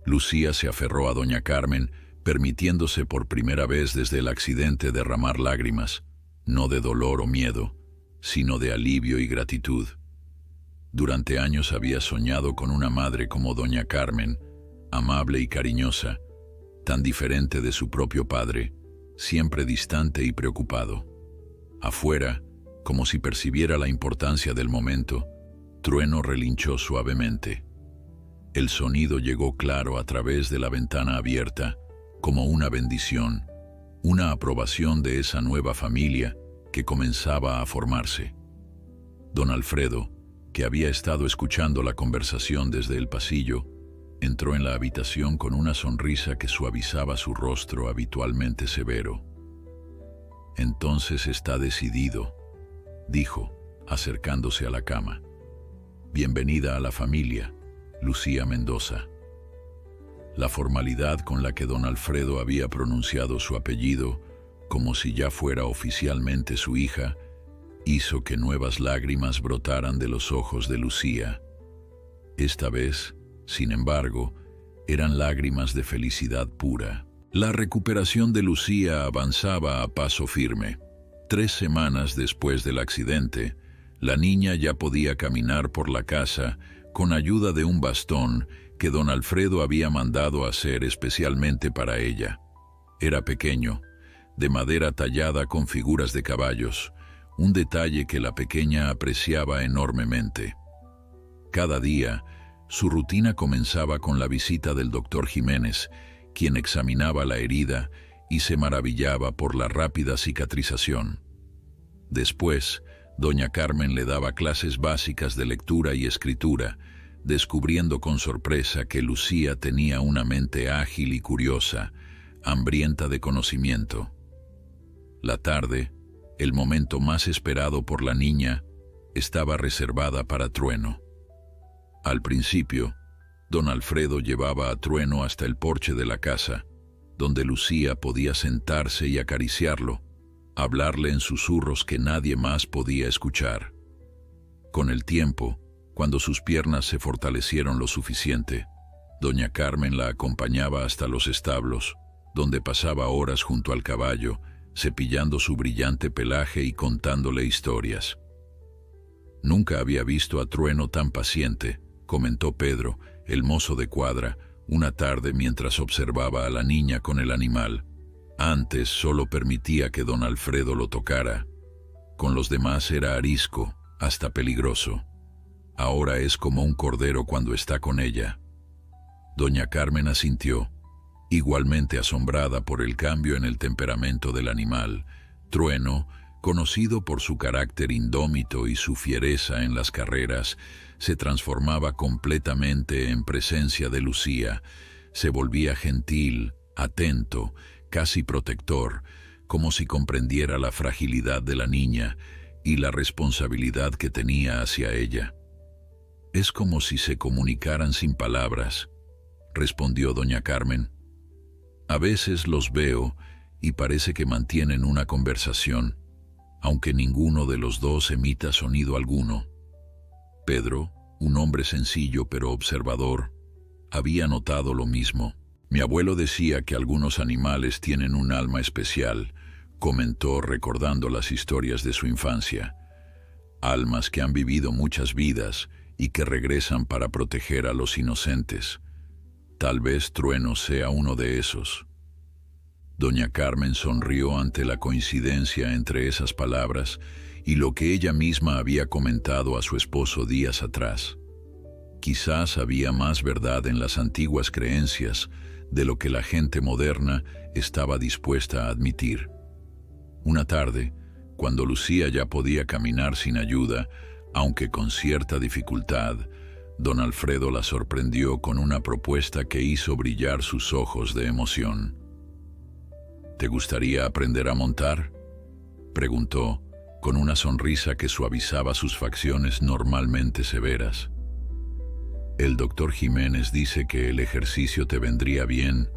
A: Lucía se aferró a doña Carmen, permitiéndose por primera vez desde el accidente derramar lágrimas, no de dolor o miedo, sino de alivio y gratitud. Durante años había soñado con una madre como doña Carmen, amable y cariñosa, tan diferente de su propio padre, siempre distante y preocupado. Afuera, como si percibiera la importancia del momento, Trueno relinchó suavemente. El sonido llegó claro a través de la ventana abierta, como una bendición, una aprobación de esa nueva familia que comenzaba a formarse. Don Alfredo, que había estado escuchando la conversación desde el pasillo, entró en la habitación con una sonrisa que suavizaba su rostro habitualmente severo. «Entonces está decidido», dijo, acercándose a la cama. «Bienvenida a la familia, Lucía Mendoza». La formalidad con la que don Alfredo había pronunciado su apellido, como si ya fuera oficialmente su hija, hizo que nuevas lágrimas brotaran de los ojos de Lucía. Esta vez, sin embargo, eran lágrimas de felicidad pura. La recuperación de Lucía avanzaba a paso firme. 3 semanas después del accidente, la niña ya podía caminar por la casa con ayuda de un bastón que don Alfredo había mandado hacer especialmente para ella. Era pequeño, de madera tallada con figuras de caballos, un detalle que la pequeña apreciaba enormemente. Cada día, su rutina comenzaba con la visita del doctor Jiménez, quien examinaba la herida y se maravillaba por la rápida cicatrización. Después, doña Carmen le daba clases básicas de lectura y escritura, descubriendo con sorpresa que Lucía tenía una mente ágil y curiosa, hambrienta de conocimiento. La tarde, el momento más esperado por la niña, estaba reservada para Trueno. Al principio, don Alfredo llevaba a Trueno hasta el porche de la casa, donde Lucía podía sentarse y acariciarlo, hablarle en susurros que nadie más podía escuchar. Con el tiempo, cuando sus piernas se fortalecieron lo suficiente, doña Carmen la acompañaba hasta los establos, donde pasaba horas junto al caballo, cepillando su brillante pelaje y contándole historias. «Nunca había visto a Trueno tan paciente», comentó Pedro, el mozo de cuadra, una tarde mientras observaba a la niña con el animal. Antes solo permitía que don Alfredo lo tocara. Con los demás era arisco, hasta peligroso. Ahora es como un cordero cuando está con ella. Doña Carmen asintió, igualmente asombrada por el cambio en el temperamento del animal. Trueno, conocido por su carácter indómito y su fiereza en las carreras, se transformaba completamente en presencia de Lucía. Se volvía gentil, atento, casi protector, como si comprendiera la fragilidad de la niña y la responsabilidad que tenía hacia ella. «Es como si se comunicaran sin palabras», respondió doña Carmen. «A veces los veo y parece que mantienen una conversación, aunque ninguno de los dos emita sonido alguno». Pedro, un hombre sencillo pero observador, había notado lo mismo. «Mi abuelo decía que algunos animales tienen un alma especial», comentó recordando las historias de su infancia. «Almas que han vivido muchas vidas y que regresan para proteger a los inocentes. Tal vez Trueno sea uno de esos». Doña Carmen sonrió ante la coincidencia entre esas palabras y lo que ella misma había comentado a su esposo días atrás. Quizás había más verdad en las antiguas creencias de lo que la gente moderna estaba dispuesta a admitir. Una tarde, cuando Lucía ya podía caminar sin ayuda, aunque con cierta dificultad, don Alfredo la sorprendió con una propuesta que hizo brillar sus ojos de emoción. «¿Te gustaría aprender a montar?», preguntó, con una sonrisa que suavizaba sus facciones normalmente severas. «El doctor Jiménez dice que el ejercicio te vendría bien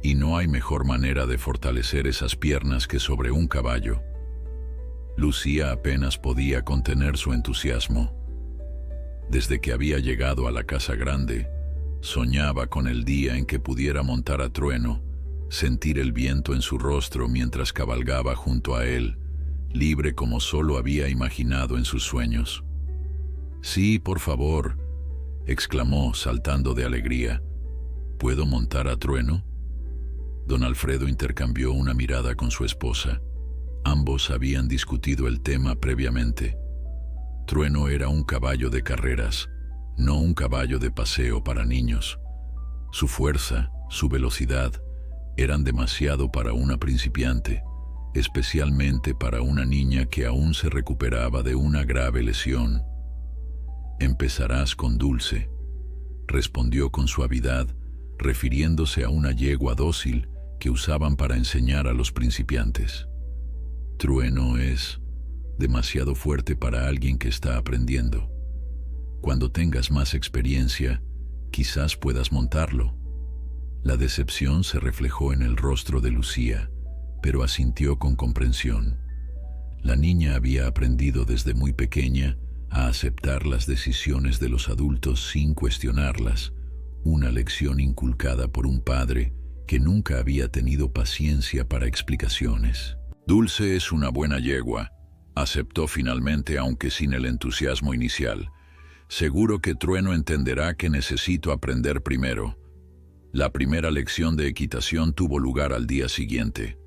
A: y no hay mejor manera de fortalecer esas piernas que sobre un caballo». Lucía apenas podía contener su entusiasmo. Desde que había llegado a la casa grande, soñaba con el día en que pudiera montar a Trueno, sentir el viento en su rostro mientras cabalgaba junto a él, libre como solo había imaginado en sus sueños. «Sí, por favor», exclamó, saltando de alegría. «¿Puedo montar a Trueno?». Don Alfredo intercambió una mirada con su esposa. Ambos habían discutido el tema previamente. Trueno era un caballo de carreras, no un caballo de paseo para niños. Su fuerza, su velocidad, eran demasiado para una principiante, especialmente para una niña que aún se recuperaba de una grave lesión. «Empezarás con Dulce», respondió con suavidad, refiriéndose a una yegua dócil que usaban para enseñar a los principiantes. «Trueno es demasiado fuerte para alguien que está aprendiendo. Cuando tengas más experiencia, quizás puedas montarlo». La decepción se reflejó en el rostro de Lucía, pero asintió con comprensión. La niña había aprendido desde muy pequeña a aceptar las decisiones de los adultos sin cuestionarlas, una lección inculcada por un padre que nunca había tenido paciencia para explicaciones. Dulce es una buena yegua, aceptó finalmente aunque sin el entusiasmo inicial. Seguro que Trueno entenderá que necesito aprender primero. La primera lección de equitación tuvo lugar al día siguiente.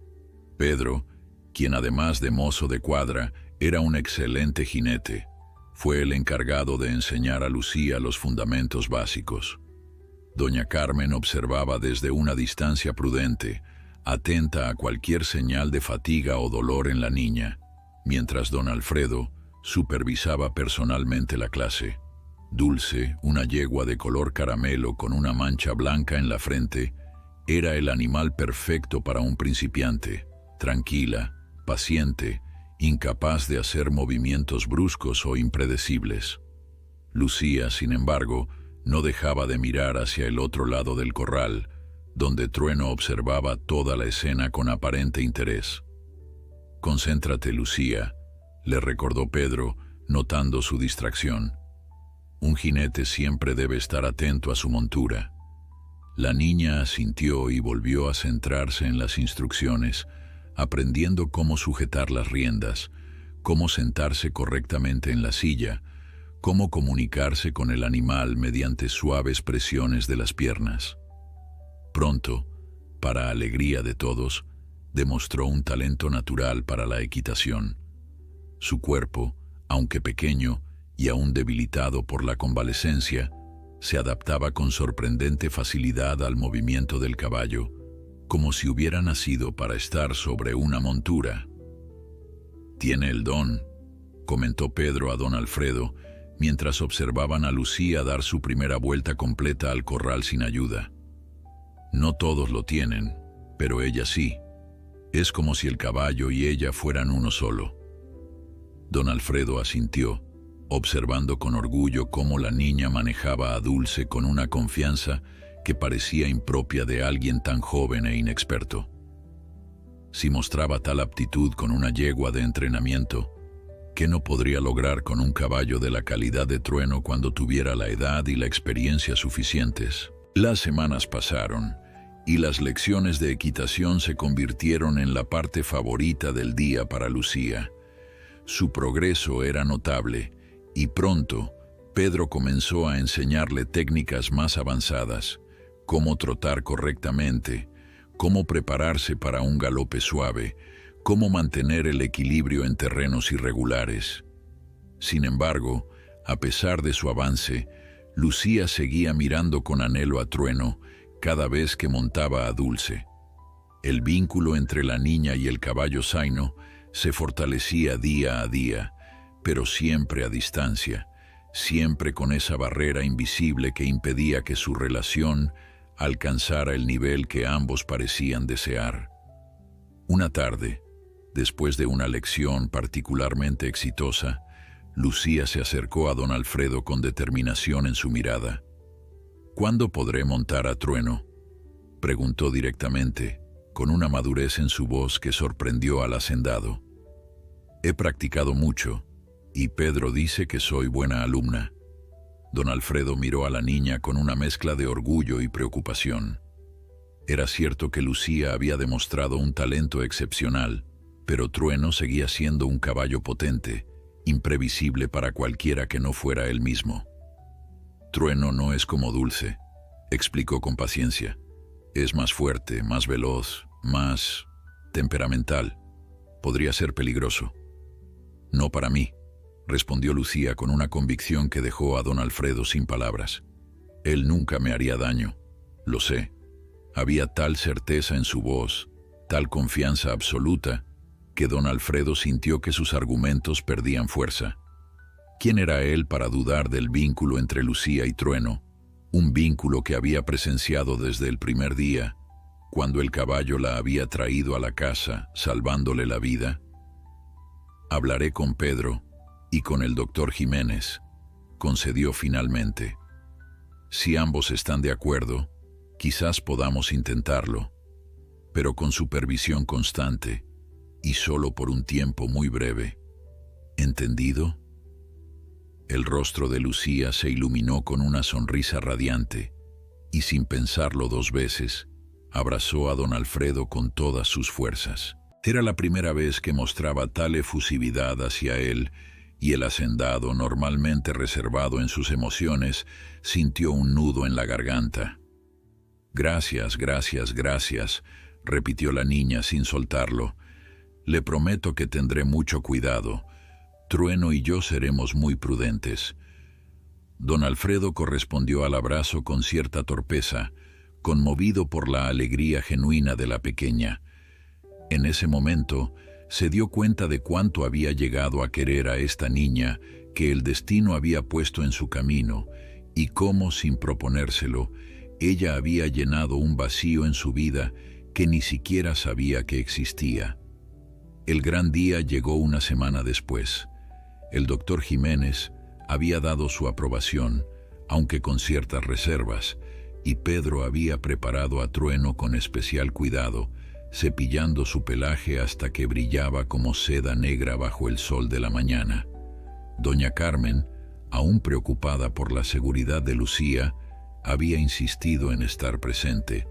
A: Pedro, quien además de mozo de cuadra, era un excelente jinete, fue el encargado de enseñar a Lucía los fundamentos básicos. Doña Carmen observaba desde una distancia prudente, atenta a cualquier señal de fatiga o dolor en la niña, mientras don Alfredo supervisaba personalmente la clase. Dulce, una yegua de color caramelo con una mancha blanca en la frente, era el animal perfecto para un principiante, tranquila, paciente, incapaz de hacer movimientos bruscos o impredecibles. Lucía, sin embargo, no dejaba de mirar hacia el otro lado del corral, donde Trueno observaba toda la escena con aparente interés. «Concéntrate, Lucía», le recordó Pedro, notando su distracción. Un jinete siempre debe estar atento a su montura. La niña asintió y volvió a centrarse en las instrucciones, aprendiendo cómo sujetar las riendas, cómo sentarse correctamente en la silla, cómo comunicarse con el animal mediante suaves presiones de las piernas. Pronto, para alegría de todos, demostró un talento natural para la equitación. Su cuerpo, aunque pequeño y aún debilitado por la convalecencia, se adaptaba con sorprendente facilidad al movimiento del caballo, como si hubiera nacido para estar sobre una montura. «Tiene el don», comentó Pedro a don Alfredo, mientras observaban a Lucía dar su primera vuelta completa al corral sin ayuda. «No todos lo tienen, pero ella sí. Es como si el caballo y ella fueran uno solo». Don Alfredo asintió, observando con orgullo cómo la niña manejaba a Dulce con una confianza que parecía impropia de alguien tan joven e inexperto. Si mostraba tal aptitud con una yegua de entrenamiento, ¿qué no podría lograr con un caballo de la calidad de Trueno cuando tuviera la edad y la experiencia suficientes? Las semanas pasaron, y las lecciones de equitación se convirtieron en la parte favorita del día para Lucía. Su progreso era notable, y pronto Pedro comenzó a enseñarle técnicas más avanzadas, cómo trotar correctamente, cómo prepararse para un galope suave, cómo mantener el equilibrio en terrenos irregulares. Sin embargo, a pesar de su avance, Lucía seguía mirando con anhelo a Trueno cada vez que montaba a Dulce. El vínculo entre la niña y el caballo zaino se fortalecía día a día, pero siempre a distancia, siempre con esa barrera invisible que impedía que su relación alcanzara el nivel que ambos parecían desear. Una tarde, después de una lección particularmente exitosa, Lucía se acercó a don Alfredo con determinación en su mirada. «¿Cuándo podré montar a Trueno?», preguntó directamente, con una madurez en su voz que sorprendió al hacendado. «He practicado mucho, y Pedro dice que soy buena alumna». Don Alfredo miró a la niña con una mezcla de orgullo y preocupación. Era cierto que Lucía había demostrado un talento excepcional, pero Trueno seguía siendo un caballo potente, imprevisible para cualquiera que no fuera él mismo. «Trueno no es como Dulce», explicó con paciencia. «Es más fuerte, más veloz, más temperamental. Podría ser peligroso». «No para mí», respondió Lucía con una convicción que dejó a don Alfredo sin palabras. «Él nunca me haría daño, lo sé». Había tal certeza en su voz, tal confianza absoluta, que don Alfredo sintió que sus argumentos perdían fuerza. ¿Quién era él para dudar del vínculo entre Lucía y Trueno? Un vínculo que había presenciado desde el primer día, cuando el caballo la había traído a la casa, salvándole la vida. «Hablaré con Pedro y con el doctor Jiménez», concedió finalmente. «Si ambos están de acuerdo, quizás podamos intentarlo, pero con supervisión constante y solo por un tiempo muy breve. ¿Entendido?». El rostro de Lucía se iluminó con una sonrisa radiante y, sin pensarlo dos veces, abrazó a don Alfredo con todas sus fuerzas. Era la primera vez que mostraba tal efusividad hacia él, y el hacendado, normalmente reservado en sus emociones, sintió un nudo en la garganta. «Gracias, gracias, gracias», repitió la niña sin soltarlo. «Le prometo que tendré mucho cuidado. Trueno y yo seremos muy prudentes». Don Alfredo correspondió al abrazo con cierta torpeza, conmovido por la alegría genuina de la pequeña. En ese momento, se dio cuenta de cuánto había llegado a querer a esta niña que el destino había puesto en su camino, y cómo, sin proponérselo, ella había llenado un vacío en su vida que ni siquiera sabía que existía. El gran día llegó una semana después. El doctor Jiménez había dado su aprobación, aunque con ciertas reservas, y Pedro había preparado a Trueno con especial cuidado, cepillando su pelaje hasta que brillaba como seda negra bajo el sol de la mañana. Doña Carmen, aún preocupada por la seguridad de Lucía, había insistido en estar presente,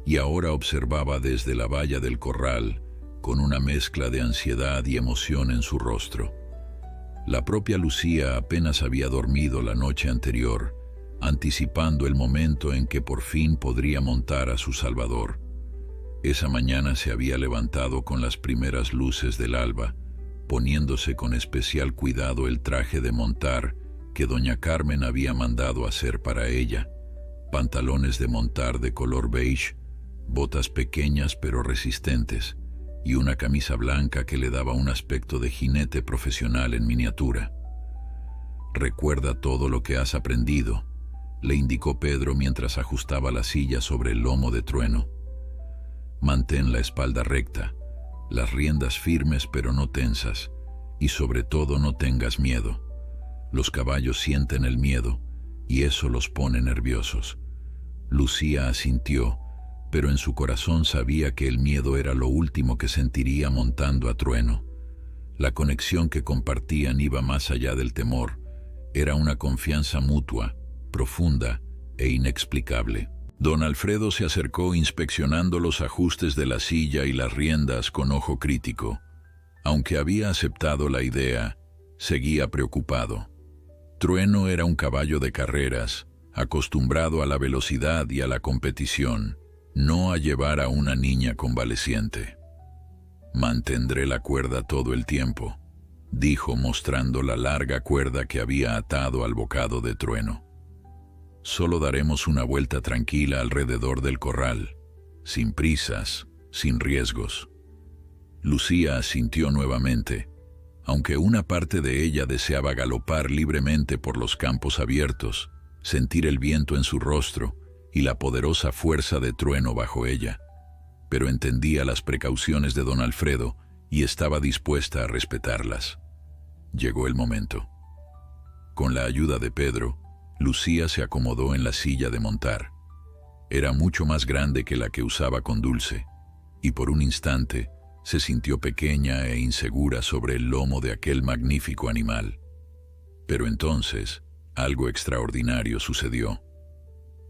A: y ahora observaba desde la valla del corral, con una mezcla de ansiedad y emoción en su rostro. La propia Lucía apenas había dormido la noche anterior, anticipando el momento en que por fin podría montar a su Salvador. Esa mañana se había levantado con las primeras luces del alba, poniéndose con especial cuidado el traje de montar que doña Carmen había mandado hacer para ella, pantalones de montar de color beige, botas pequeñas pero resistentes, y una camisa blanca que le daba un aspecto de jinete profesional en miniatura. «Recuerda todo lo que has aprendido», le indicó Pedro mientras ajustaba la silla sobre el lomo de Trueno. «Mantén la espalda recta, las riendas firmes pero no tensas, y sobre todo no tengas miedo. Los caballos sienten el miedo, y eso los pone nerviosos». Lucía asintió, pero en su corazón sabía que el miedo era lo último que sentiría montando a Trueno. La conexión que compartían iba más allá del temor, era una confianza mutua, profunda e inexplicable. Don Alfredo se acercó inspeccionando los ajustes de la silla y las riendas con ojo crítico. Aunque había aceptado la idea, seguía preocupado. Trueno era un caballo de carreras, acostumbrado a la velocidad y a la competición, no a llevar a una niña convaleciente. «Mantendré la cuerda todo el tiempo», dijo mostrando la larga cuerda que había atado al bocado de Trueno. «Solo daremos una vuelta tranquila alrededor del corral, sin prisas, sin riesgos». Lucía asintió nuevamente, aunque una parte de ella deseaba galopar libremente por los campos abiertos, sentir el viento en su rostro y la poderosa fuerza de Trueno bajo ella, pero entendía las precauciones de don Alfredo y estaba dispuesta a respetarlas. Llegó el momento. Con la ayuda de Pedro, Lucía se acomodó en la silla de montar. Era mucho más grande que la que usaba con Dulce, y por un instante se sintió pequeña e insegura sobre el lomo de aquel magnífico animal. Pero entonces, algo extraordinario sucedió.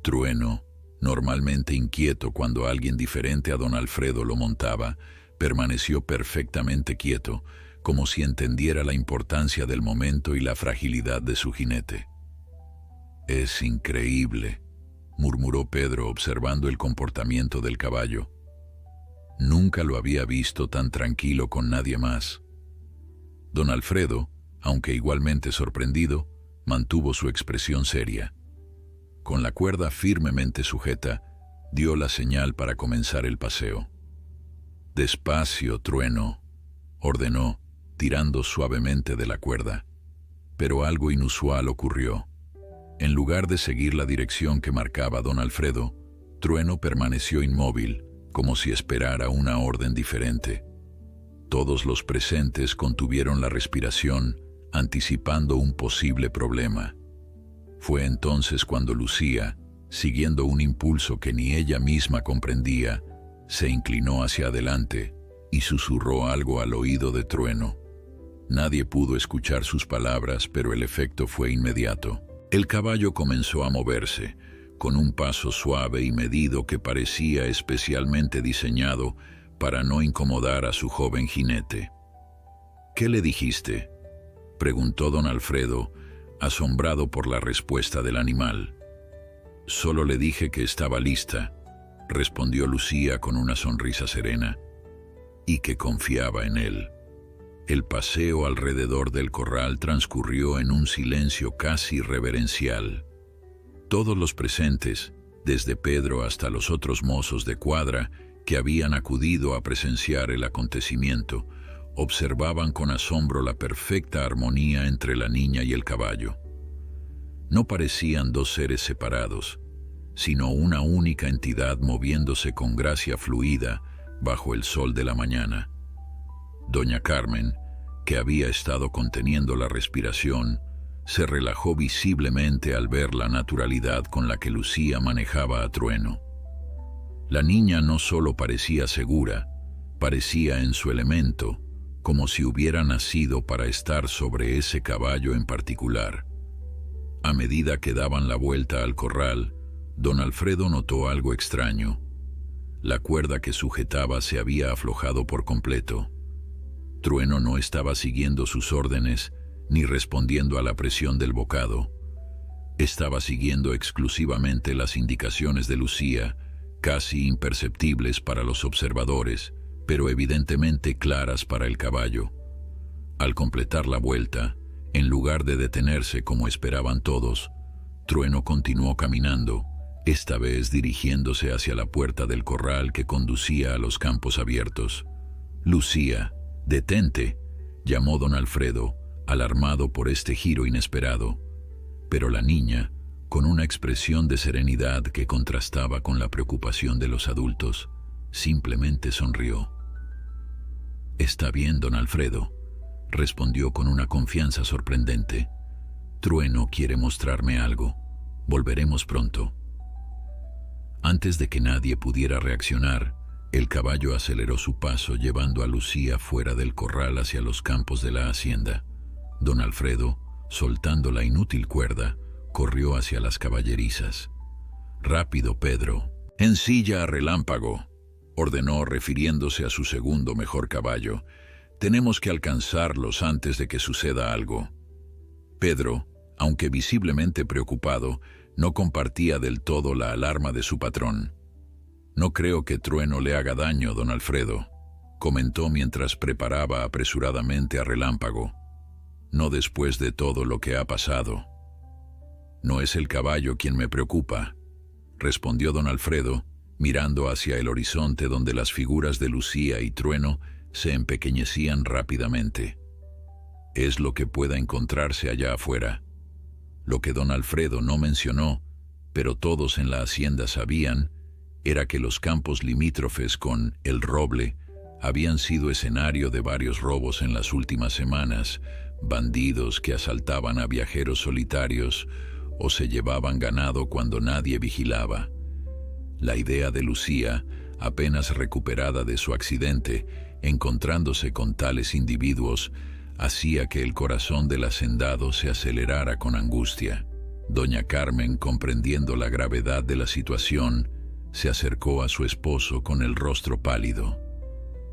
A: Trueno, normalmente inquieto cuando alguien diferente a don Alfredo lo montaba, permaneció perfectamente quieto, como si entendiera la importancia del momento y la fragilidad de su jinete. «Es increíble», murmuró Pedro observando el comportamiento del caballo. Nunca lo había visto tan tranquilo con nadie más. Don Alfredo, aunque igualmente sorprendido, mantuvo su expresión seria. Con la cuerda firmemente sujeta, dio la señal para comenzar el paseo. «Despacio, Trueno», ordenó, tirando suavemente de la cuerda. Pero algo inusual ocurrió. En lugar de seguir la dirección que marcaba don Alfredo, Trueno permaneció inmóvil, como si esperara una orden diferente. Todos los presentes contuvieron la respiración, anticipando un posible problema. Fue entonces cuando Lucía, siguiendo un impulso que ni ella misma comprendía, se inclinó hacia adelante y susurró algo al oído de Trueno. Nadie pudo escuchar sus palabras, pero el efecto fue inmediato. El caballo comenzó a moverse, con un paso suave y medido que parecía especialmente diseñado para no incomodar a su joven jinete. «¿Qué le dijiste?», preguntó don Alfredo, asombrado por la respuesta del animal. «Solo le dije que estaba lista», respondió Lucía con una sonrisa serena, «y que confiaba en él». El paseo alrededor del corral transcurrió en un silencio casi reverencial. Todos los presentes, desde Pedro hasta los otros mozos de cuadra que habían acudido a presenciar el acontecimiento, observaban con asombro la perfecta armonía entre la niña y el caballo. No parecían dos seres separados, sino una única entidad moviéndose con gracia fluida bajo el sol de la mañana. Doña Carmen, que había estado conteniendo la respiración, se relajó visiblemente al ver la naturalidad con la que Lucía manejaba a Trueno. La niña no solo parecía segura, parecía en su elemento, como si hubiera nacido para estar sobre ese caballo en particular. A medida que daban la vuelta al corral, don Alfredo notó algo extraño. La cuerda que sujetaba se había aflojado por completo. Trueno no estaba siguiendo sus órdenes ni respondiendo a la presión del bocado. Estaba siguiendo exclusivamente las indicaciones de Lucía, casi imperceptibles para los observadores, pero evidentemente claras para el caballo. Al completar la vuelta, en lugar de detenerse como esperaban todos, Trueno continuó caminando, esta vez dirigiéndose hacia la puerta del corral que conducía a los campos abiertos. «Lucía, detente», llamó don Alfredo, alarmado por este giro inesperado. Pero la niña, con una expresión de serenidad que contrastaba con la preocupación de los adultos, simplemente sonrió. «Está bien, don Alfredo», respondió con una confianza sorprendente. «Trueno quiere mostrarme algo. Volveremos pronto». Antes de que nadie pudiera reaccionar, el caballo aceleró su paso llevando a Lucía fuera del corral hacia los campos de la hacienda. Don Alfredo, soltando la inútil cuerda, corrió hacia las caballerizas. «Rápido, Pedro. Ensilla a Relámpago», ordenó refiriéndose a su segundo mejor caballo. «Tenemos que alcanzarlos antes de que suceda algo». Pedro, aunque visiblemente preocupado, no compartía del todo la alarma de su patrón. «No creo que Trueno le haga daño, don Alfredo», comentó mientras preparaba apresuradamente a Relámpago. «No después de todo lo que ha pasado». «No es el caballo quien me preocupa», respondió don Alfredo, mirando hacia el horizonte donde las figuras de Lucía y Trueno se empequeñecían rápidamente. «Es lo que pueda encontrarse allá afuera». Lo que don Alfredo no mencionó, pero todos en la hacienda sabían, era que los campos limítrofes con El Roble habían sido escenario de varios robos en las últimas semanas, bandidos que asaltaban a viajeros solitarios o se llevaban ganado cuando nadie vigilaba. La idea de Lucía, apenas recuperada de su accidente, encontrándose con tales individuos, hacía que el corazón del hacendado se acelerara con angustia. Doña Carmen, comprendiendo la gravedad de la situación, se acercó a su esposo con el rostro pálido.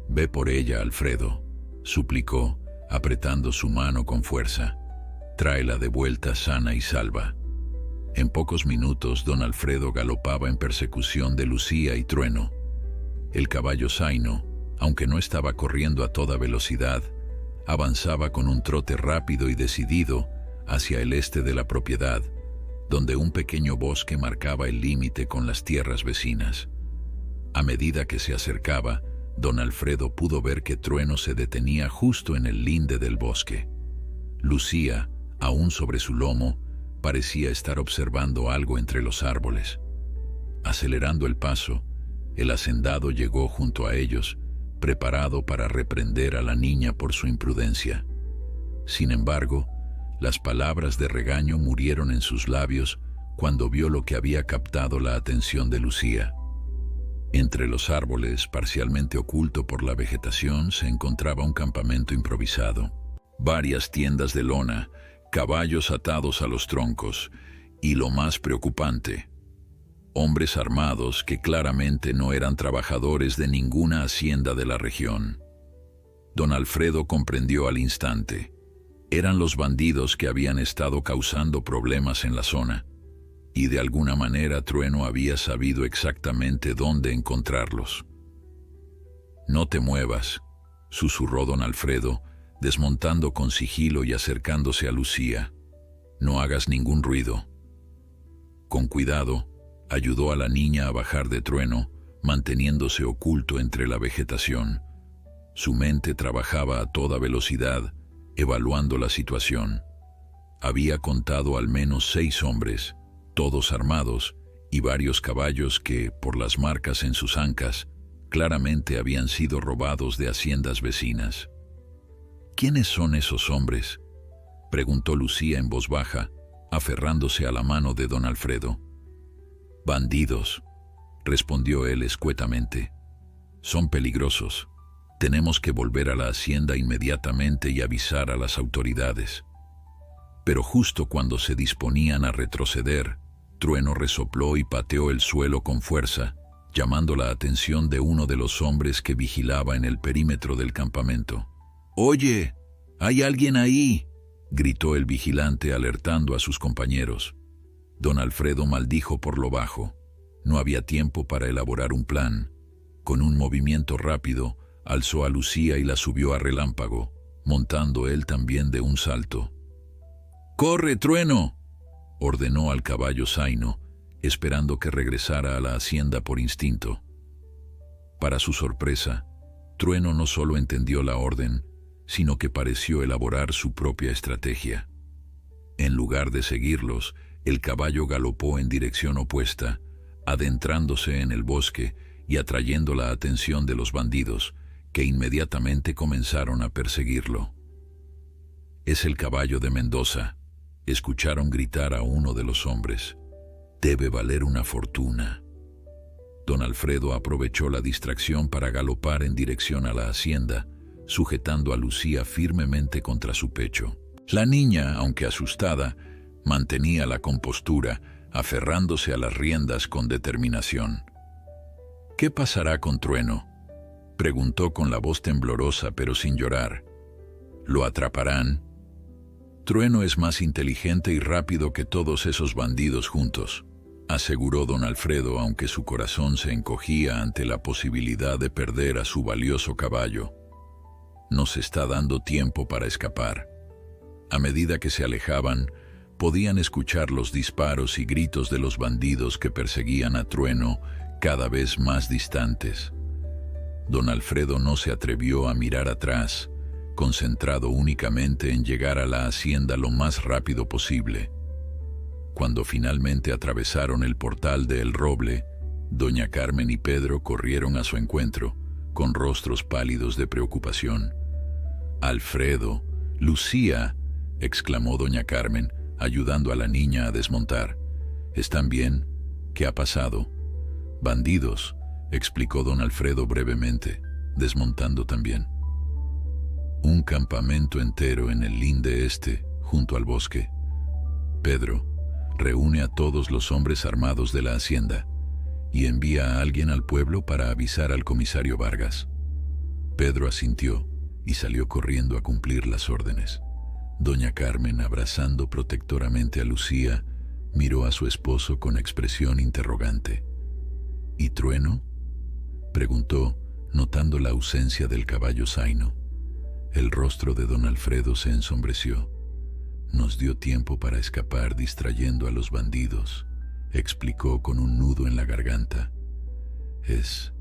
A: «Ve por ella, Alfredo», suplicó, apretando su mano con fuerza. «Tráela de vuelta sana y salva». En pocos minutos, don Alfredo galopaba en persecución de Lucía y Trueno. El caballo Zaino, aunque no estaba corriendo a toda velocidad, avanzaba con un trote rápido y decidido hacia el este de la propiedad, donde un pequeño bosque marcaba el límite con las tierras vecinas. A medida que se acercaba, don Alfredo pudo ver que Trueno se detenía justo en el linde del bosque. Lucía, aún sobre su lomo, parecía estar observando algo entre los árboles. Acelerando el paso, el hacendado llegó junto a ellos, preparado para reprender a la niña por su imprudencia. Sin embargo, las palabras de regaño murieron en sus labios cuando vio lo que había captado la atención de Lucía. Entre los árboles, parcialmente oculto por la vegetación, se encontraba un campamento improvisado. Varias tiendas de lona, caballos atados a los troncos y, lo más preocupante, hombres armados que claramente no eran trabajadores de ninguna hacienda de la región. Don Alfredo comprendió al instante. Eran los bandidos que habían estado causando problemas en la zona, y de alguna manera Trueno había sabido exactamente dónde encontrarlos. «No te muevas», susurró don Alfredo, desmontando con sigilo y acercándose a Lucía. «No hagas ningún ruido». Con cuidado, ayudó a la niña a bajar de Trueno, manteniéndose oculto entre la vegetación. Su mente trabajaba a toda velocidad, evaluando la situación. Había contado al menos 6 hombres, todos armados, y varios caballos que, por las marcas en sus ancas, claramente habían sido robados de haciendas vecinas. «¿Quiénes son esos hombres?», preguntó Lucía en voz baja, aferrándose a la mano de don Alfredo. «Bandidos», respondió él escuetamente. «Son peligrosos. Tenemos que volver a la hacienda inmediatamente y avisar a las autoridades». Pero justo cuando se disponían a retroceder, Trueno resopló y pateó el suelo con fuerza, llamando la atención de uno de los hombres que vigilaba en el perímetro del campamento. «¡Oye! ¡Hay alguien ahí!», gritó el vigilante alertando a sus compañeros. Don Alfredo maldijo por lo bajo. No había tiempo para elaborar un plan. Con un movimiento rápido, alzó a Lucía y la subió a relámpago, montando él también de un salto. «¡Corre, Trueno!», ordenó al caballo Zaino, esperando que regresara a la hacienda por instinto. Para su sorpresa, Trueno no solo entendió la orden, sino que pareció elaborar su propia estrategia. En lugar de seguirlos, el caballo galopó en dirección opuesta, adentrándose en el bosque y atrayendo la atención de los bandidos, que inmediatamente comenzaron a perseguirlo. «Es el caballo de Mendoza», escucharon gritar a uno de los hombres. «Debe valer una fortuna». Don Alfredo aprovechó la distracción para galopar en dirección a la hacienda, sujetando a Lucía firmemente contra su pecho. La niña, aunque asustada, mantenía la compostura, aferrándose a las riendas con determinación. «¿Qué pasará con Trueno?», preguntó con la voz temblorosa pero sin llorar. «¿Lo atraparán?». «Trueno es más inteligente y rápido que todos esos bandidos juntos», aseguró don Alfredo, aunque su corazón se encogía ante la posibilidad de perder a su valioso caballo. «Nos está dando tiempo para escapar». A medida que se alejaban, podían escuchar los disparos y gritos de los bandidos que perseguían a Trueno, cada vez más distantes. Don Alfredo no se atrevió a mirar atrás, concentrado únicamente en llegar a la hacienda lo más rápido posible. Cuando finalmente atravesaron el portal de El Roble, doña Carmen y Pedro corrieron a su encuentro, con rostros pálidos de preocupación. «Alfredo, Lucía», exclamó doña Carmen, ayudando a la niña a desmontar. «¿Están bien? ¿Qué ha pasado?» «Bandidos», explicó don Alfredo brevemente, desmontando también. «Un campamento entero en el linde este, junto al bosque. Pedro, reúne a todos los hombres armados de la hacienda y envía a alguien al pueblo para avisar al comisario Vargas». Pedro asintió y salió corriendo a cumplir las órdenes. Doña Carmen, abrazando protectoramente a Lucía, miró a su esposo con expresión interrogante. «¿Y Trueno?», preguntó, notando la ausencia del caballo Zaino. El rostro de don Alfredo se ensombreció. «Nos dio tiempo para escapar distrayendo a los bandidos», explicó con un nudo en la garganta. Es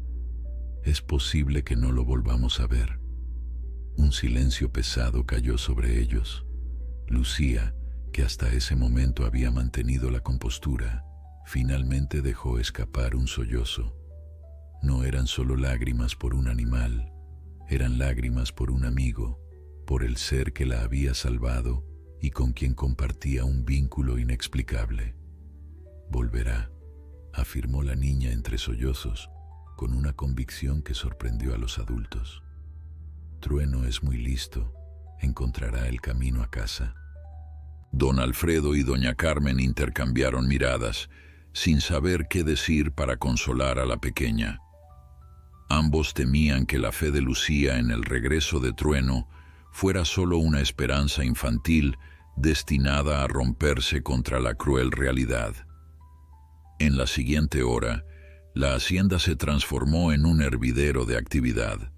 A: posible que no lo volvamos a ver». Un silencio pesado cayó sobre ellos. Lucía, que hasta ese momento había mantenido la compostura, finalmente dejó escapar un sollozo. No eran solo lágrimas por un animal, eran lágrimas por un amigo, por el ser que la había salvado y con quien compartía un vínculo inexplicable. «Volverá», afirmó la niña entre sollozos, con una convicción que sorprendió a los adultos. «Trueno es muy listo, encontrará el camino a casa». Don Alfredo y doña Carmen intercambiaron miradas, sin saber qué decir para consolar a la pequeña. Ambos temían que la fe de Lucía en el regreso de Trueno fuera solo una esperanza infantil destinada a romperse contra la cruel realidad. En la siguiente hora, la hacienda se transformó en un hervidero de actividad.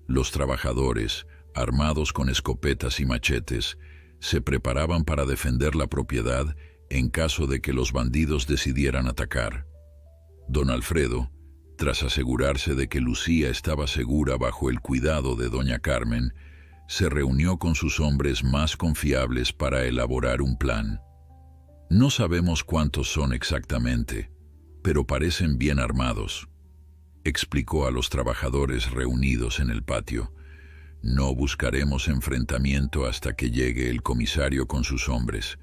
A: Los trabajadores, armados con escopetas y machetes, se preparaban para defender la propiedad en caso de que los bandidos decidieran atacar. Don Alfredo, tras asegurarse de que Lucía estaba segura bajo el cuidado de doña Carmen, se reunió con sus hombres más confiables para elaborar un plan. No sabemos cuántos son exactamente, pero parecen bien armados, explicó a los trabajadores reunidos en el patio. No buscaremos enfrentamiento hasta que llegue el comisario con sus hombres.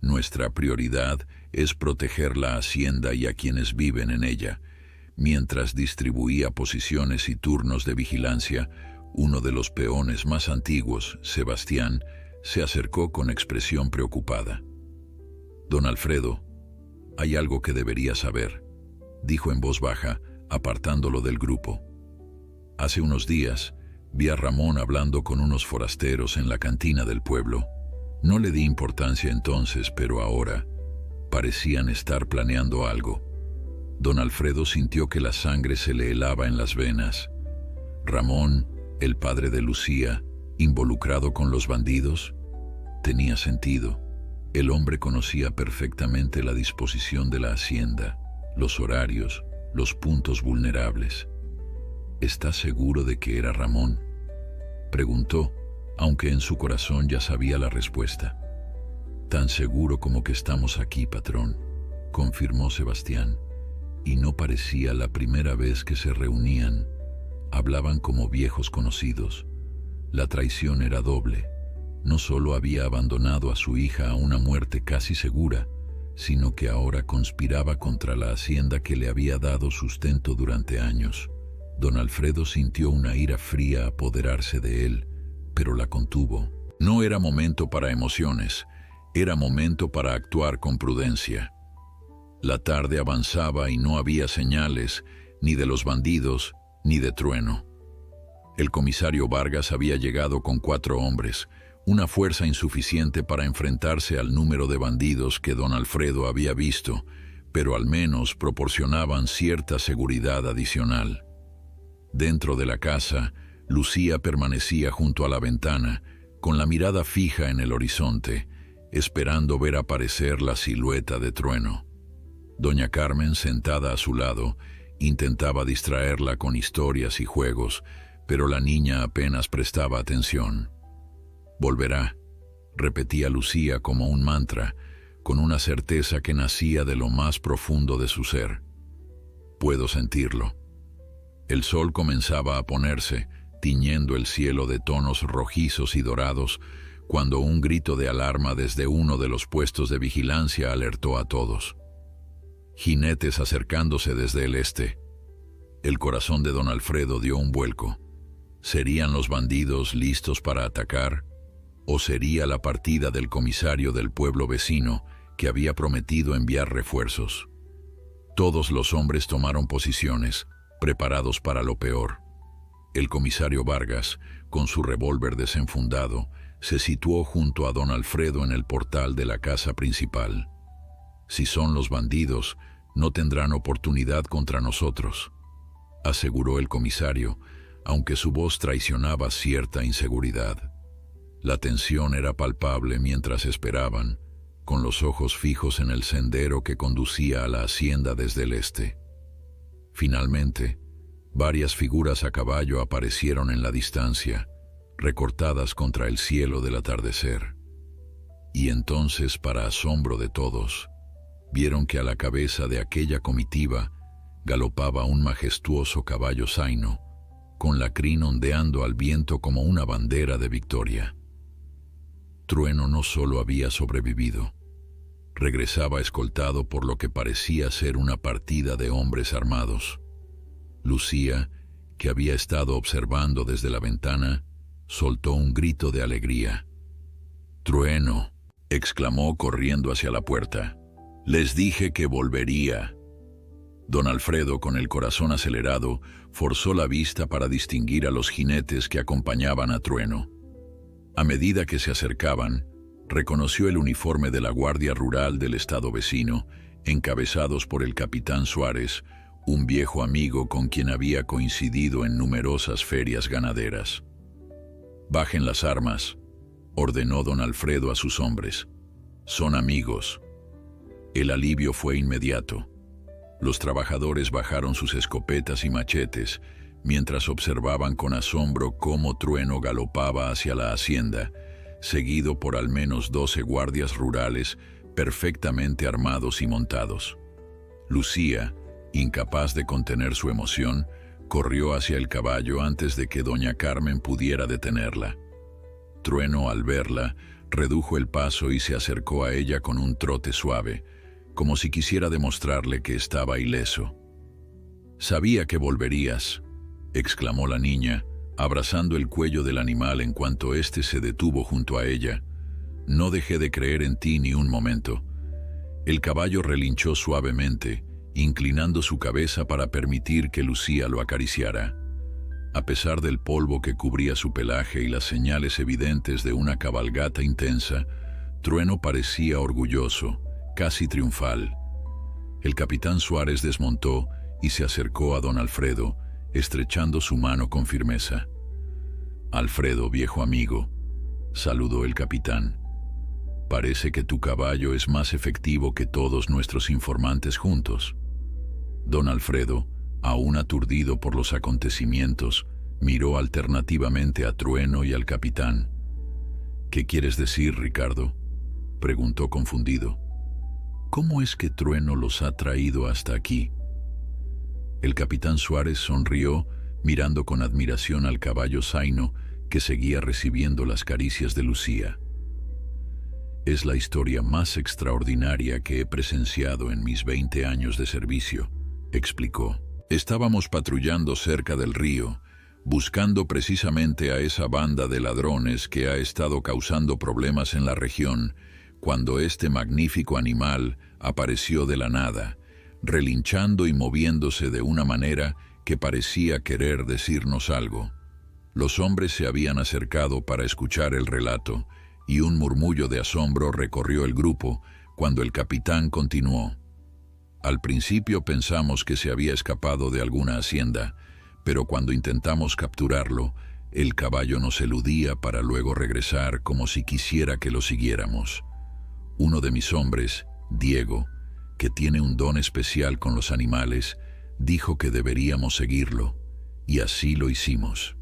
A: Nuestra prioridad es proteger la hacienda y a quienes viven en ella. Mientras distribuía posiciones y turnos de vigilancia, uno de los peones más antiguos, Sebastián, se acercó con expresión preocupada. «Don Alfredo, hay algo que debería saber», dijo en voz baja, apartándolo del grupo. «Hace unos días vi a Ramón hablando con unos forasteros en la cantina del pueblo. No le di importancia entonces, pero ahora parecían estar planeando algo». Don Alfredo sintió que la sangre se le helaba en las venas. Ramón, el padre de Lucía, involucrado con los bandidos, tenía sentido. El hombre conocía perfectamente la disposición de la hacienda, los horarios, los puntos vulnerables. ¿Estás seguro de que era Ramón?, preguntó, aunque en su corazón ya sabía la respuesta. «Tan seguro como que estamos aquí, patrón», confirmó Sebastián. Y no parecía la primera vez que se reunían. Hablaban como viejos conocidos. La traición era doble. No solo había abandonado a su hija a una muerte casi segura, sino que ahora conspiraba contra la hacienda que le había dado sustento durante años. Don Alfredo sintió una ira fría apoderarse de él, pero la contuvo. No era momento para emociones, era momento para actuar con prudencia. La tarde avanzaba y no había señales ni de los bandidos ni de Trueno. El comisario Vargas había llegado con 4 hombres, una fuerza insuficiente para enfrentarse al número de bandidos que don Alfredo había visto, pero al menos proporcionaban cierta seguridad adicional. Dentro de la casa, Lucía permanecía junto a la ventana, con la mirada fija en el horizonte, esperando ver aparecer la silueta de Trueno. Doña Carmen, sentada a su lado, intentaba distraerla con historias y juegos, pero la niña apenas prestaba atención. «Volverá», repetía Lucía como un mantra, con una certeza que nacía de lo más profundo de su ser. «Puedo sentirlo». El sol comenzaba a ponerse, tiñendo el cielo de tonos rojizos y dorados, cuando un grito de alarma desde uno de los puestos de vigilancia alertó a todos. Jinetes acercándose desde el este. El corazón de don Alfredo dio un vuelco. ¿Serían los bandidos listos para atacar? ¿O sería la partida del comisario del pueblo vecino que había prometido enviar refuerzos? Todos los hombres tomaron posiciones, preparados para lo peor. El comisario Vargas, con su revólver desenfundado, se situó junto a don Alfredo en el portal de la casa principal. «Si son los bandidos, no tendrán oportunidad contra nosotros», aseguró el comisario, aunque su voz traicionaba cierta inseguridad. La tensión era palpable mientras esperaban, con los ojos fijos en el sendero que conducía a la hacienda desde el este. Finalmente, varias figuras a caballo aparecieron en la distancia, recortadas contra el cielo del atardecer. Y entonces, para asombro de todos, vieron que a la cabeza de aquella comitiva galopaba un majestuoso caballo zaino, con la crin ondeando al viento como una bandera de victoria. Trueno no solo había sobrevivido, regresaba escoltado por lo que parecía ser una partida de hombres armados. Lucía, que había estado observando desde la ventana, soltó un grito de alegría. «¡Trueno!», exclamó corriendo hacia la puerta. Les dije que volvería. Don Alfredo, con el corazón acelerado, forzó la vista para distinguir a los jinetes que acompañaban a Trueno. A medida que se acercaban, reconoció el uniforme de la Guardia Rural del estado vecino, encabezados por el capitán Suárez, un viejo amigo con quien había coincidido en numerosas ferias ganaderas. «Bajen las armas», ordenó don Alfredo a sus hombres. «Son amigos». El alivio fue inmediato. Los trabajadores bajaron sus escopetas y machetes, mientras observaban con asombro cómo Trueno galopaba hacia la hacienda, seguido por al menos 12 guardias rurales perfectamente armados y montados. Lucía, incapaz de contener su emoción, corrió hacia el caballo antes de que doña Carmen pudiera detenerla. Trueno, al verla, redujo el paso y se acercó a ella con un trote suave, como si quisiera demostrarle que estaba ileso. «Sabía que volverías», exclamó la niña, abrazando el cuello del animal en cuanto éste se detuvo junto a ella. «No dejé de creer en ti ni un momento». El caballo relinchó suavemente, inclinando su cabeza para permitir que Lucía lo acariciara. A pesar del polvo que cubría su pelaje y las señales evidentes de una cabalgata intensa, Trueno parecía orgulloso, casi triunfal. El capitán Suárez desmontó y se acercó a don Alfredo, estrechando su mano con firmeza. «Alfredo, viejo amigo», saludó el capitán. «Parece que tu caballo es más efectivo que todos nuestros informantes juntos». Don Alfredo, aún aturdido por los acontecimientos, miró alternativamente a Trueno y al capitán. «¿Qué quieres decir, Ricardo?», preguntó confundido. «¿Cómo es que Trueno los ha traído hasta aquí?». El capitán Suárez sonrió, mirando con admiración al caballo zaino que seguía recibiendo las caricias de Lucía. «Es la historia más extraordinaria que he presenciado en mis 20 años de servicio», explicó. «Estábamos patrullando cerca del río, buscando precisamente a esa banda de ladrones que ha estado causando problemas en la región, cuando este magnífico animal apareció de la nada, relinchando y moviéndose de una manera que parecía querer decirnos algo. Los hombres se habían acercado para escuchar el relato, y un murmullo de asombro recorrió el grupo cuando el capitán continuó. Al principio pensamos que se había escapado de alguna hacienda, pero cuando intentamos capturarlo, el caballo nos eludía para luego regresar como si quisiera que lo siguiéramos. Uno de mis hombres, Diego, que tiene un don especial con los animales, dijo que deberíamos seguirlo, y así lo hicimos».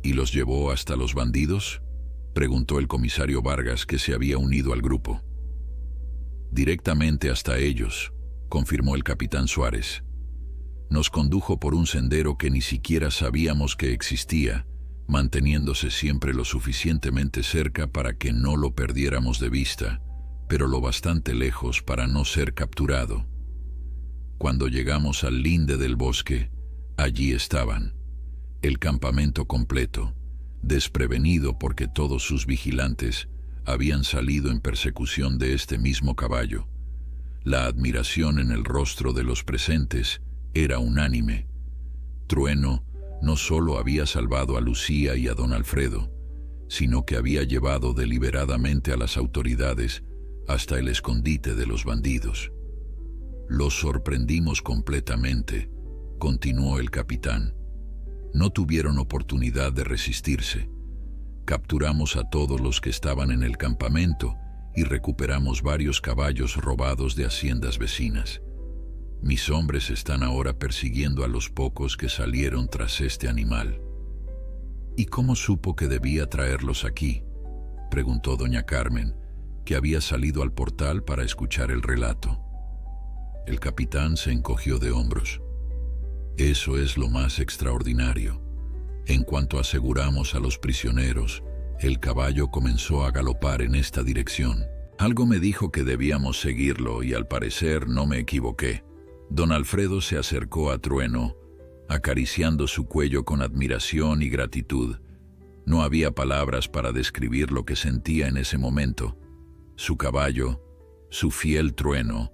A: «¿Y los llevó hasta los bandidos?», preguntó el comisario Vargas, que se había unido al grupo. «Directamente hasta ellos», confirmó el capitán Suárez. «Nos condujo por un sendero que ni siquiera sabíamos que existía, manteniéndose siempre lo suficientemente cerca para que no lo perdiéramos de vista, pero lo bastante lejos para no ser capturado. Cuando llegamos al linde del bosque, allí estaban, el campamento completo, desprevenido porque todos sus vigilantes habían salido en persecución de este mismo caballo. La admiración en el rostro de los presentes era unánime. Trueno no solo había salvado a Lucía y a don Alfredo, sino que había llevado deliberadamente a las autoridades hasta el escondite de los bandidos. «Los sorprendimos completamente», continuó el capitán. «No tuvieron oportunidad de resistirse. Capturamos a todos los que estaban en el campamento y recuperamos varios caballos robados de haciendas vecinas. Mis hombres están ahora persiguiendo a los pocos que salieron tras este animal». «¿Y cómo supo que debía traerlos aquí?», preguntó doña Carmen, que había salido al portal para escuchar el relato. El capitán se encogió de hombros. «Eso es lo más extraordinario. En cuanto aseguramos a los prisioneros, el caballo comenzó a galopar en esta dirección. Algo me dijo que debíamos seguirlo y al parecer no me equivoqué». Don Alfredo se acercó a Trueno, acariciando su cuello con admiración y gratitud. No había palabras para describir lo que sentía en ese momento. Su caballo, Su fiel Trueno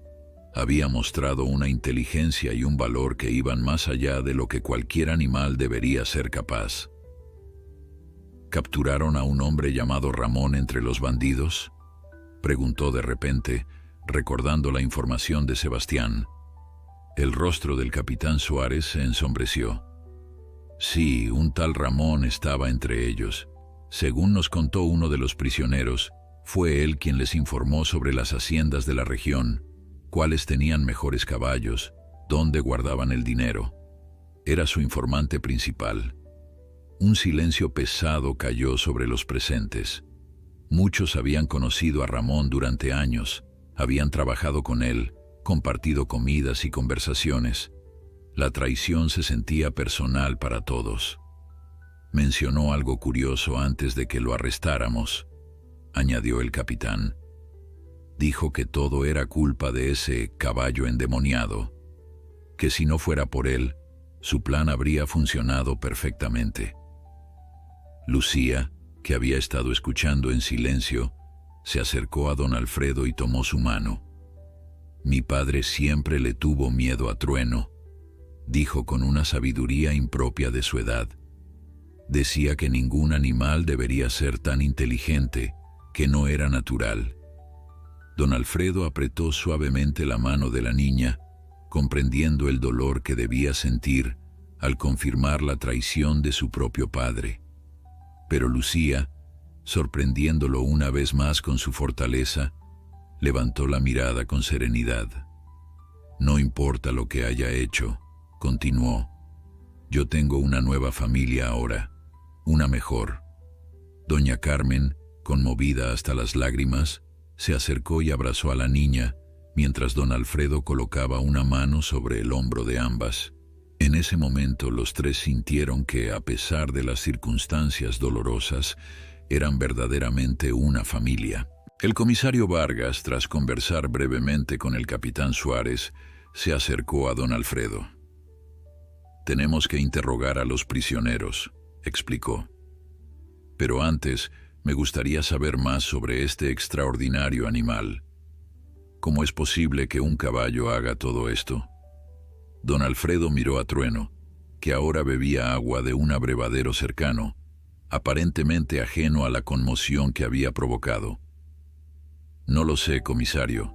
A: había mostrado una inteligencia y un valor que iban más allá de lo que cualquier animal debería ser capaz. ¿Capturaron a un hombre llamado Ramón entre los bandidos?, preguntó de repente, recordando la información de Sebastián. El rostro del capitán Suárez se ensombreció. Sí, un tal Ramón estaba entre ellos. Según nos contó uno de los prisioneros, fue él quien les informó sobre las haciendas de la región, cuáles tenían mejores caballos, dónde guardaban el dinero. Era su informante principal. Un silencio pesado cayó sobre los presentes. Muchos habían conocido a Ramón durante años, habían trabajado con él, compartido comidas y conversaciones. La traición se sentía personal para todos. Mencionó algo curioso antes de que lo arrestáramos, añadió el capitán. Dijo que todo era culpa de ese caballo endemoniado, que si no fuera por él, su plan habría funcionado perfectamente. Lucía, que había estado escuchando en silencio, se acercó a don Alfredo y tomó su mano. Mi padre siempre le tuvo miedo a Trueno, dijo con una sabiduría impropia de su edad. Decía que ningún animal debería ser tan inteligente, que no era natural. Don Alfredo apretó suavemente la mano de la niña, comprendiendo el dolor que debía sentir al confirmar la traición de su propio padre. Pero Lucía, sorprendiéndolo una vez más con su fortaleza, levantó la mirada con serenidad. No importa lo que haya hecho, continuó. Yo tengo una nueva familia ahora, una mejor. Doña Carmen, conmovida hasta las lágrimas, se acercó y abrazó a la niña, mientras don Alfredo colocaba una mano sobre el hombro de ambas. En ese momento los tres sintieron que, a pesar de las circunstancias dolorosas, eran verdaderamente una familia. El comisario Vargas, tras conversar brevemente con el capitán Suárez, se acercó a don Alfredo. Tenemos que interrogar a los prisioneros, explicó. Pero antes, me gustaría saber más sobre este extraordinario animal. ¿Cómo es posible que un caballo haga todo esto? Don Alfredo miró a Trueno, que ahora bebía agua de un abrevadero cercano, aparentemente ajeno a la conmoción que había provocado. No lo sé, comisario,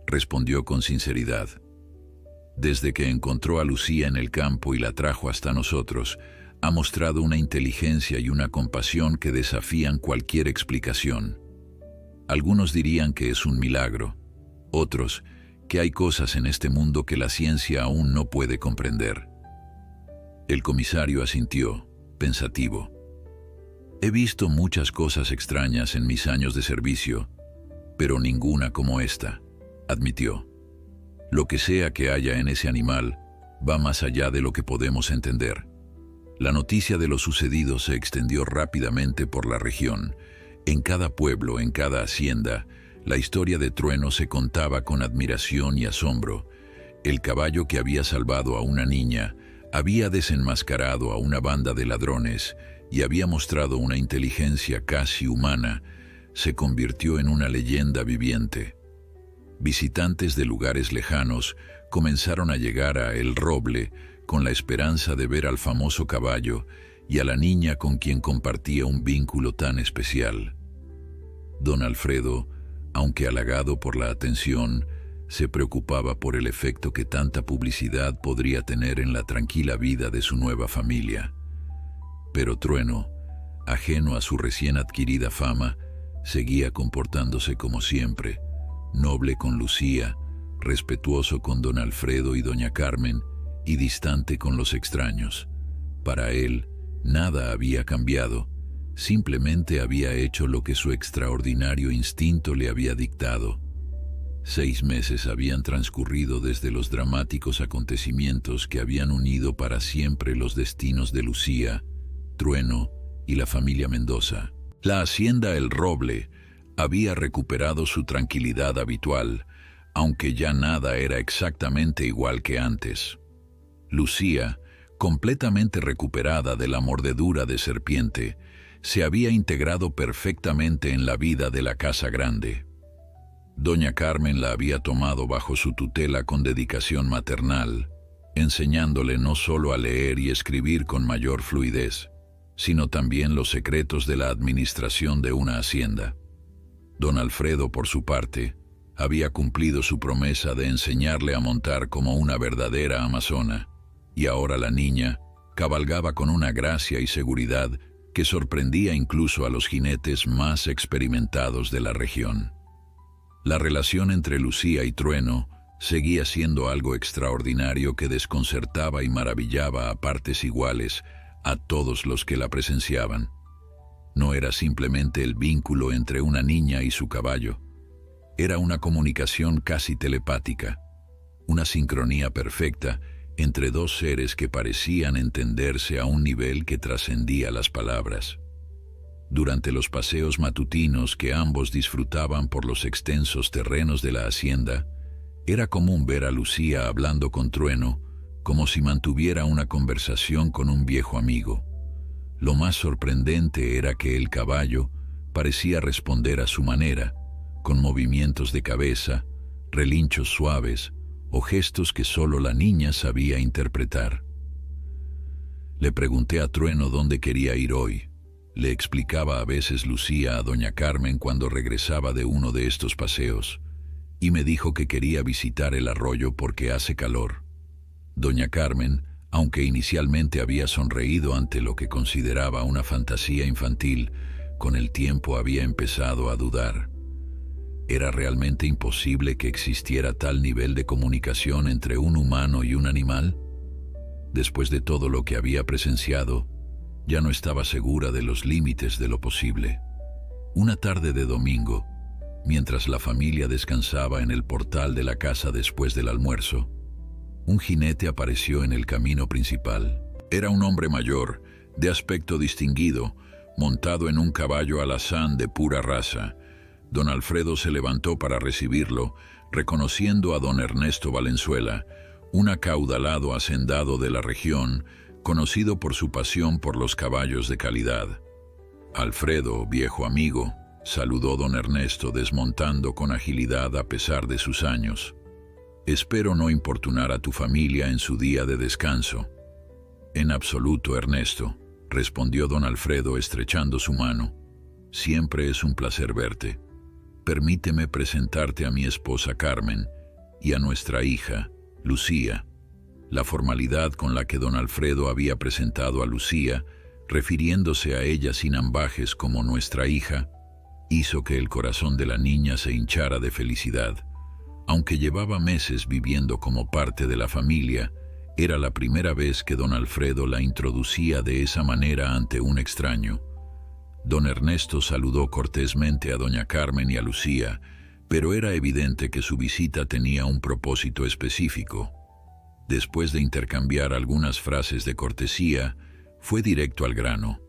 A: respondió con sinceridad. Desde que encontró a Lucía en el campo y la trajo hasta nosotros, ha mostrado una inteligencia y una compasión que desafían cualquier explicación. Algunos dirían que es un milagro, otros que hay cosas en este mundo que la ciencia aún no puede comprender. El comisario asintió, pensativo. He visto muchas cosas extrañas en mis años de servicio, pero ninguna como esta, admitió. Lo que sea que haya en ese animal va más allá de lo que podemos entender. La noticia de lo sucedido se extendió rápidamente por la región. En cada pueblo, en cada hacienda, la historia de Trueno se contaba con admiración y asombro. El caballo que había salvado a una niña había desenmascarado a una banda de ladrones y había mostrado una inteligencia casi humana. Se convirtió en una leyenda viviente. Visitantes de lugares lejanos comenzaron a llegar a El Roble con la esperanza de ver al famoso caballo y a la niña con quien compartía un vínculo tan especial. Don Alfredo, aunque halagado por la atención, se preocupaba por el efecto que tanta publicidad podría tener en la tranquila vida de su nueva familia. Pero Trueno, ajeno a su recién adquirida fama, seguía comportándose como siempre, noble con Lucía, respetuoso con don Alfredo y doña Carmen, y distante con los extraños. Para él, nada había cambiado, simplemente había hecho lo que su extraordinario instinto le había dictado. 6 meses habían transcurrido desde los dramáticos acontecimientos que habían unido para siempre los destinos de Lucía, Trueno y la familia Mendoza. La hacienda El Roble había recuperado su tranquilidad habitual, aunque ya nada era exactamente igual que antes. Lucía, completamente recuperada de la mordedura de serpiente, se había integrado perfectamente en la vida de la casa grande. Doña Carmen la había tomado bajo su tutela con dedicación maternal, enseñándole no solo a leer y escribir con mayor fluidez, sino también los secretos de la administración de una hacienda. Don Alfredo, por su parte, había cumplido su promesa de enseñarle a montar como una verdadera amazona, y ahora la niña cabalgaba con una gracia y seguridad que sorprendía incluso a los jinetes más experimentados de la región. La relación entre Lucía y Trueno seguía siendo algo extraordinario que desconcertaba y maravillaba a partes iguales a todos los que la presenciaban. No era simplemente el vínculo entre una niña y su caballo. Era una comunicación casi telepática, una sincronía perfecta entre dos seres que parecían entenderse a un nivel que trascendía las palabras. Durante los paseos matutinos que ambos disfrutaban por los extensos terrenos de la hacienda, era común ver a Lucía hablando con Trueno como si mantuviera una conversación con un viejo amigo. Lo más sorprendente era que el caballo parecía responder a su manera, con movimientos de cabeza, relinchos suaves o gestos que solo la niña sabía interpretar. Le pregunté a Trueno dónde quería ir hoy. Le explicaba a veces Lucía a doña Carmen cuando regresaba de uno de estos paseos, y me dijo que quería visitar el arroyo porque hace calor. Doña Carmen, aunque inicialmente había sonreído ante lo que consideraba una fantasía infantil, con el tiempo había empezado a dudar. ¿Era realmente imposible que existiera tal nivel de comunicación entre un humano y un animal? Después de todo lo que había presenciado, ya no estaba segura de los límites de lo posible. Una tarde de domingo, mientras la familia descansaba en el portal de la casa después del almuerzo, un jinete apareció en el camino principal. Era un hombre mayor, de aspecto distinguido, montado en un caballo alazán de pura raza. Don Alfredo se levantó para recibirlo, reconociendo a don Ernesto Valenzuela, un acaudalado hacendado de la región, conocido por su pasión por los caballos de calidad. Alfredo, viejo amigo, saludó don Ernesto desmontando con agilidad a pesar de sus años. Espero no importunar a tu familia en su día de descanso. En absoluto, Ernesto, respondió don Alfredo estrechando su mano. Siempre es un placer verte. Permíteme presentarte a mi esposa Carmen y a nuestra hija, Lucía. La formalidad con la que don Alfredo había presentado a Lucía, refiriéndose a ella sin ambajes como nuestra hija, hizo que el corazón de la niña se hinchara de felicidad. Aunque llevaba meses viviendo como parte de la familia, era la primera vez que don Alfredo la introducía de esa manera ante un extraño. Don Ernesto saludó cortésmente a doña Carmen y a Lucía, pero era evidente que su visita tenía un propósito específico. Después de intercambiar algunas frases de cortesía, fue directo al grano.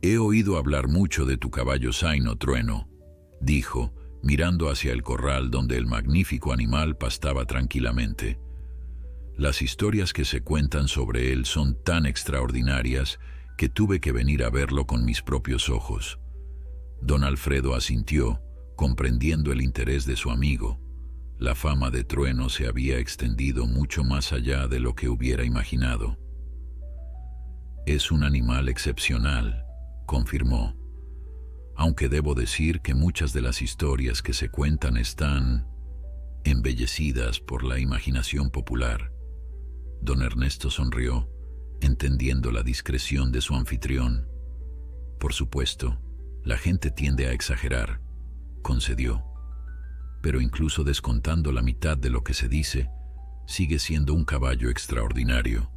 A: «He oído hablar mucho de tu caballo zaino, Trueno», dijo, mirando hacia el corral donde el magnífico animal pastaba tranquilamente. «Las historias que se cuentan sobre él son tan extraordinarias que tuve que venir a verlo con mis propios ojos». Don Alfredo asintió, comprendiendo el interés de su amigo. La fama de Trueno se había extendido mucho más allá de lo que hubiera imaginado. «Es un animal excepcional», confirmó, «aunque debo decir que muchas de las historias que se cuentan están embellecidas por la imaginación popular». Don Ernesto sonrió, entendiendo la discreción de su anfitrión. «Por supuesto, la gente tiende a exagerar», concedió. «Pero incluso descontando la mitad de lo que se dice, sigue siendo un caballo extraordinario.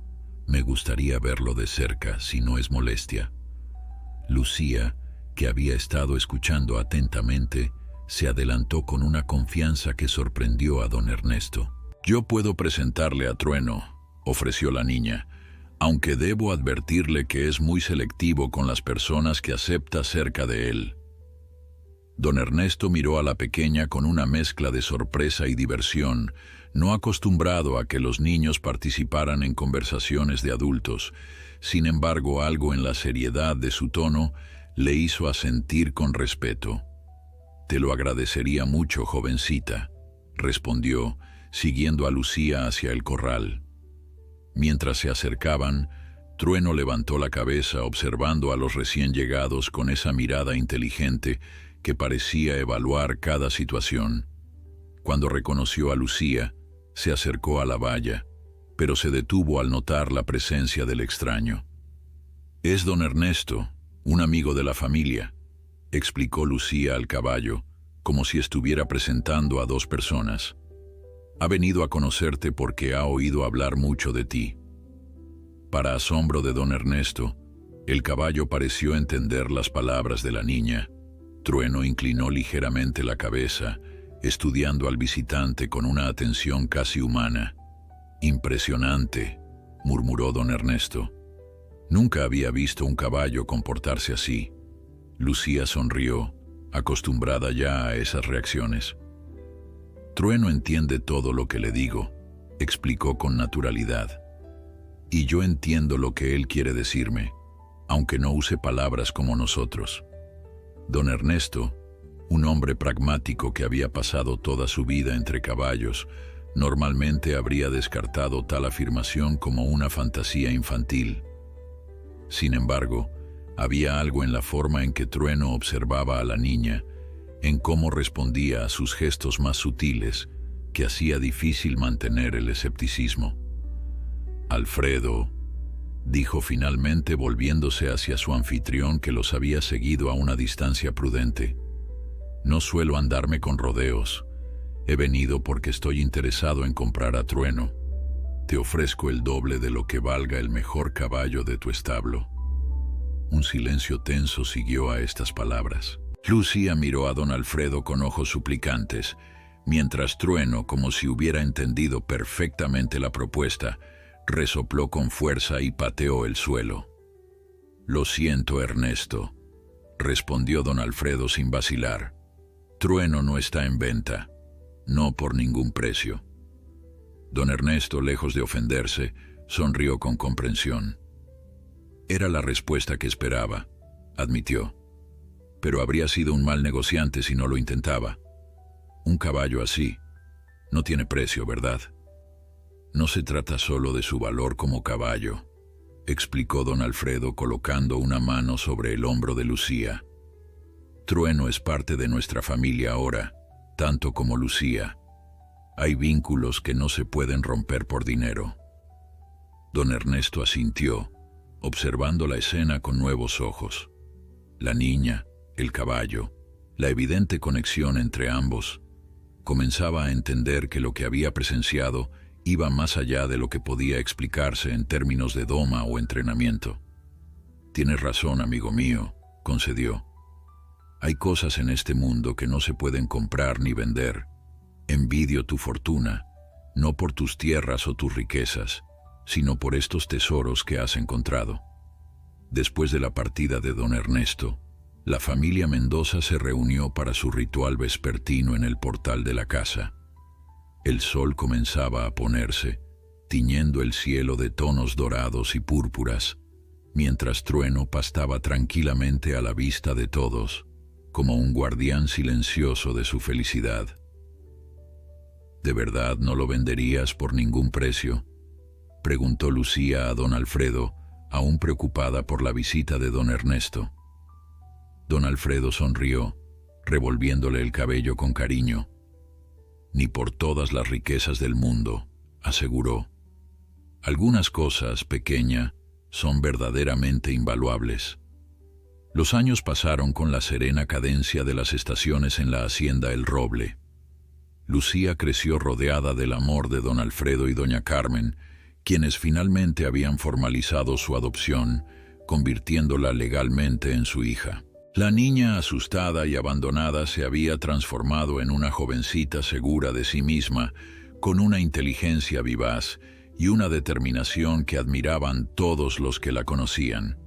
A: Me gustaría verlo de cerca, si no es molestia». Lucía, que había estado escuchando atentamente, se adelantó con una confianza que sorprendió a don Ernesto. «Yo puedo presentarle a Trueno», ofreció la niña, «aunque debo advertirle que es muy selectivo con las personas que acepta cerca de él». Don Ernesto miró a la pequeña con una mezcla de sorpresa y diversión, no acostumbrado a que los niños participaran en conversaciones de adultos. Sin embargo, algo en la seriedad de su tono le hizo asentir con respeto. Te lo agradecería mucho, jovencita, respondió, siguiendo a Lucía hacia el corral. Mientras se acercaban, Trueno levantó la cabeza observando a los recién llegados con esa mirada inteligente que parecía evaluar cada situación. Cuando reconoció a Lucía, se acercó a la valla, pero se detuvo al notar la presencia del extraño. «Es don Ernesto, un amigo de la familia», explicó Lucía al caballo, como si estuviera presentando a dos personas. «Ha venido a conocerte porque ha oído hablar mucho de ti». Para asombro de don Ernesto, el caballo pareció entender las palabras de la niña. Trueno inclinó ligeramente la cabeza, estudiando al visitante con una atención casi humana. «Impresionante», murmuró don Ernesto. Nunca había visto un caballo comportarse así. Lucía sonrió, acostumbrada ya a esas reacciones. «Trueno entiende todo lo que le digo», explicó con naturalidad. «Y yo entiendo lo que él quiere decirme, aunque no use palabras como nosotros». Don Ernesto, un hombre pragmático que había pasado toda su vida entre caballos, normalmente habría descartado tal afirmación como una fantasía infantil. Sin embargo, había algo en la forma en que Trueno observaba a la niña, en cómo respondía a sus gestos más sutiles, que hacía difícil mantener el escepticismo. «Alfredo», dijo finalmente volviéndose hacia su anfitrión que los había seguido a una distancia prudente. «No suelo andarme con rodeos. He venido porque estoy interesado en comprar a Trueno. Te ofrezco el doble de lo que valga el mejor caballo de tu establo». Un silencio tenso siguió a estas palabras. Lucía miró a don Alfredo con ojos suplicantes, mientras Trueno, como si hubiera entendido perfectamente la propuesta, resopló con fuerza y pateó el suelo. «Lo siento, Ernesto», respondió don Alfredo sin vacilar. «Trueno no está en venta, no por ningún precio». Don Ernesto, lejos de ofenderse, sonrió con comprensión. Era la respuesta que esperaba, admitió. Pero habría sido un mal negociante si no lo intentaba. Un caballo así no tiene precio, ¿verdad? «No se trata solo de su valor como caballo», explicó don Alfredo colocando una mano sobre el hombro de Lucía. «Trueno es parte de nuestra familia ahora, tanto como Lucía. Hay vínculos que no se pueden romper por dinero». Don Ernesto asintió, observando la escena con nuevos ojos. La niña, el caballo, la evidente conexión entre ambos. Comenzaba a entender que lo que había presenciado iba más allá de lo que podía explicarse en términos de doma o entrenamiento. «Tienes razón, amigo mío», concedió. «Hay cosas en este mundo que no se pueden comprar ni vender. Envidio tu fortuna, no por tus tierras o tus riquezas, sino por estos tesoros que has encontrado». Después de la partida de don Ernesto, la familia Mendoza se reunió para su ritual vespertino en el portal de la casa. El sol comenzaba a ponerse, tiñendo el cielo de tonos dorados y púrpuras, mientras Trueno pastaba tranquilamente a la vista de todos, como un guardián silencioso de su felicidad. «¿De verdad no lo venderías por ningún precio?», preguntó Lucía a don Alfredo, aún preocupada por la visita de don Ernesto. Don Alfredo sonrió, revolviéndole el cabello con cariño. «Ni por todas las riquezas del mundo», aseguró. «Algunas cosas, pequeña, son verdaderamente invaluables». Los años pasaron con la serena cadencia de las estaciones en la hacienda El Roble. Lucía creció rodeada del amor de don Alfredo y doña Carmen, quienes finalmente habían formalizado su adopción, convirtiéndola legalmente en su hija. La niña, asustada y abandonada, se había transformado en una jovencita segura de sí misma, con una inteligencia vivaz y una determinación que admiraban todos los que la conocían.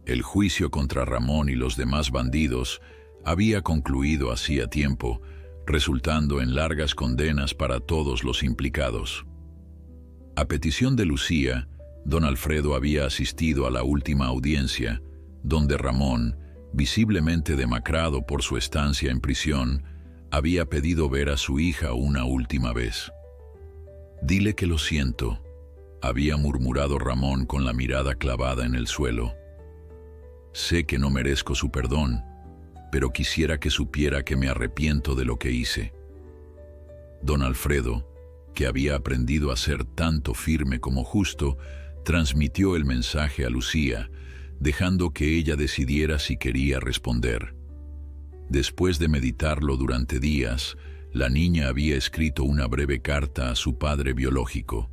A: El juicio contra Ramón y los demás bandidos había concluido hacía tiempo, resultando en largas condenas para todos los implicados. A petición de Lucía, don Alfredo había asistido a la última audiencia, donde Ramón, Visiblemente demacrado por su estancia en prisión, había pedido ver a su hija una última vez. «Dile que lo siento», había murmurado Ramón con la mirada clavada en el suelo. «Sé que no merezco su perdón, pero quisiera que supiera que me arrepiento de lo que hice». Don Alfredo, que había aprendido a ser tanto firme como justo, transmitió el mensaje a Lucía, dejando que ella decidiera si quería responder. Después de meditarlo durante días, la niña había escrito una breve carta a su padre biológico.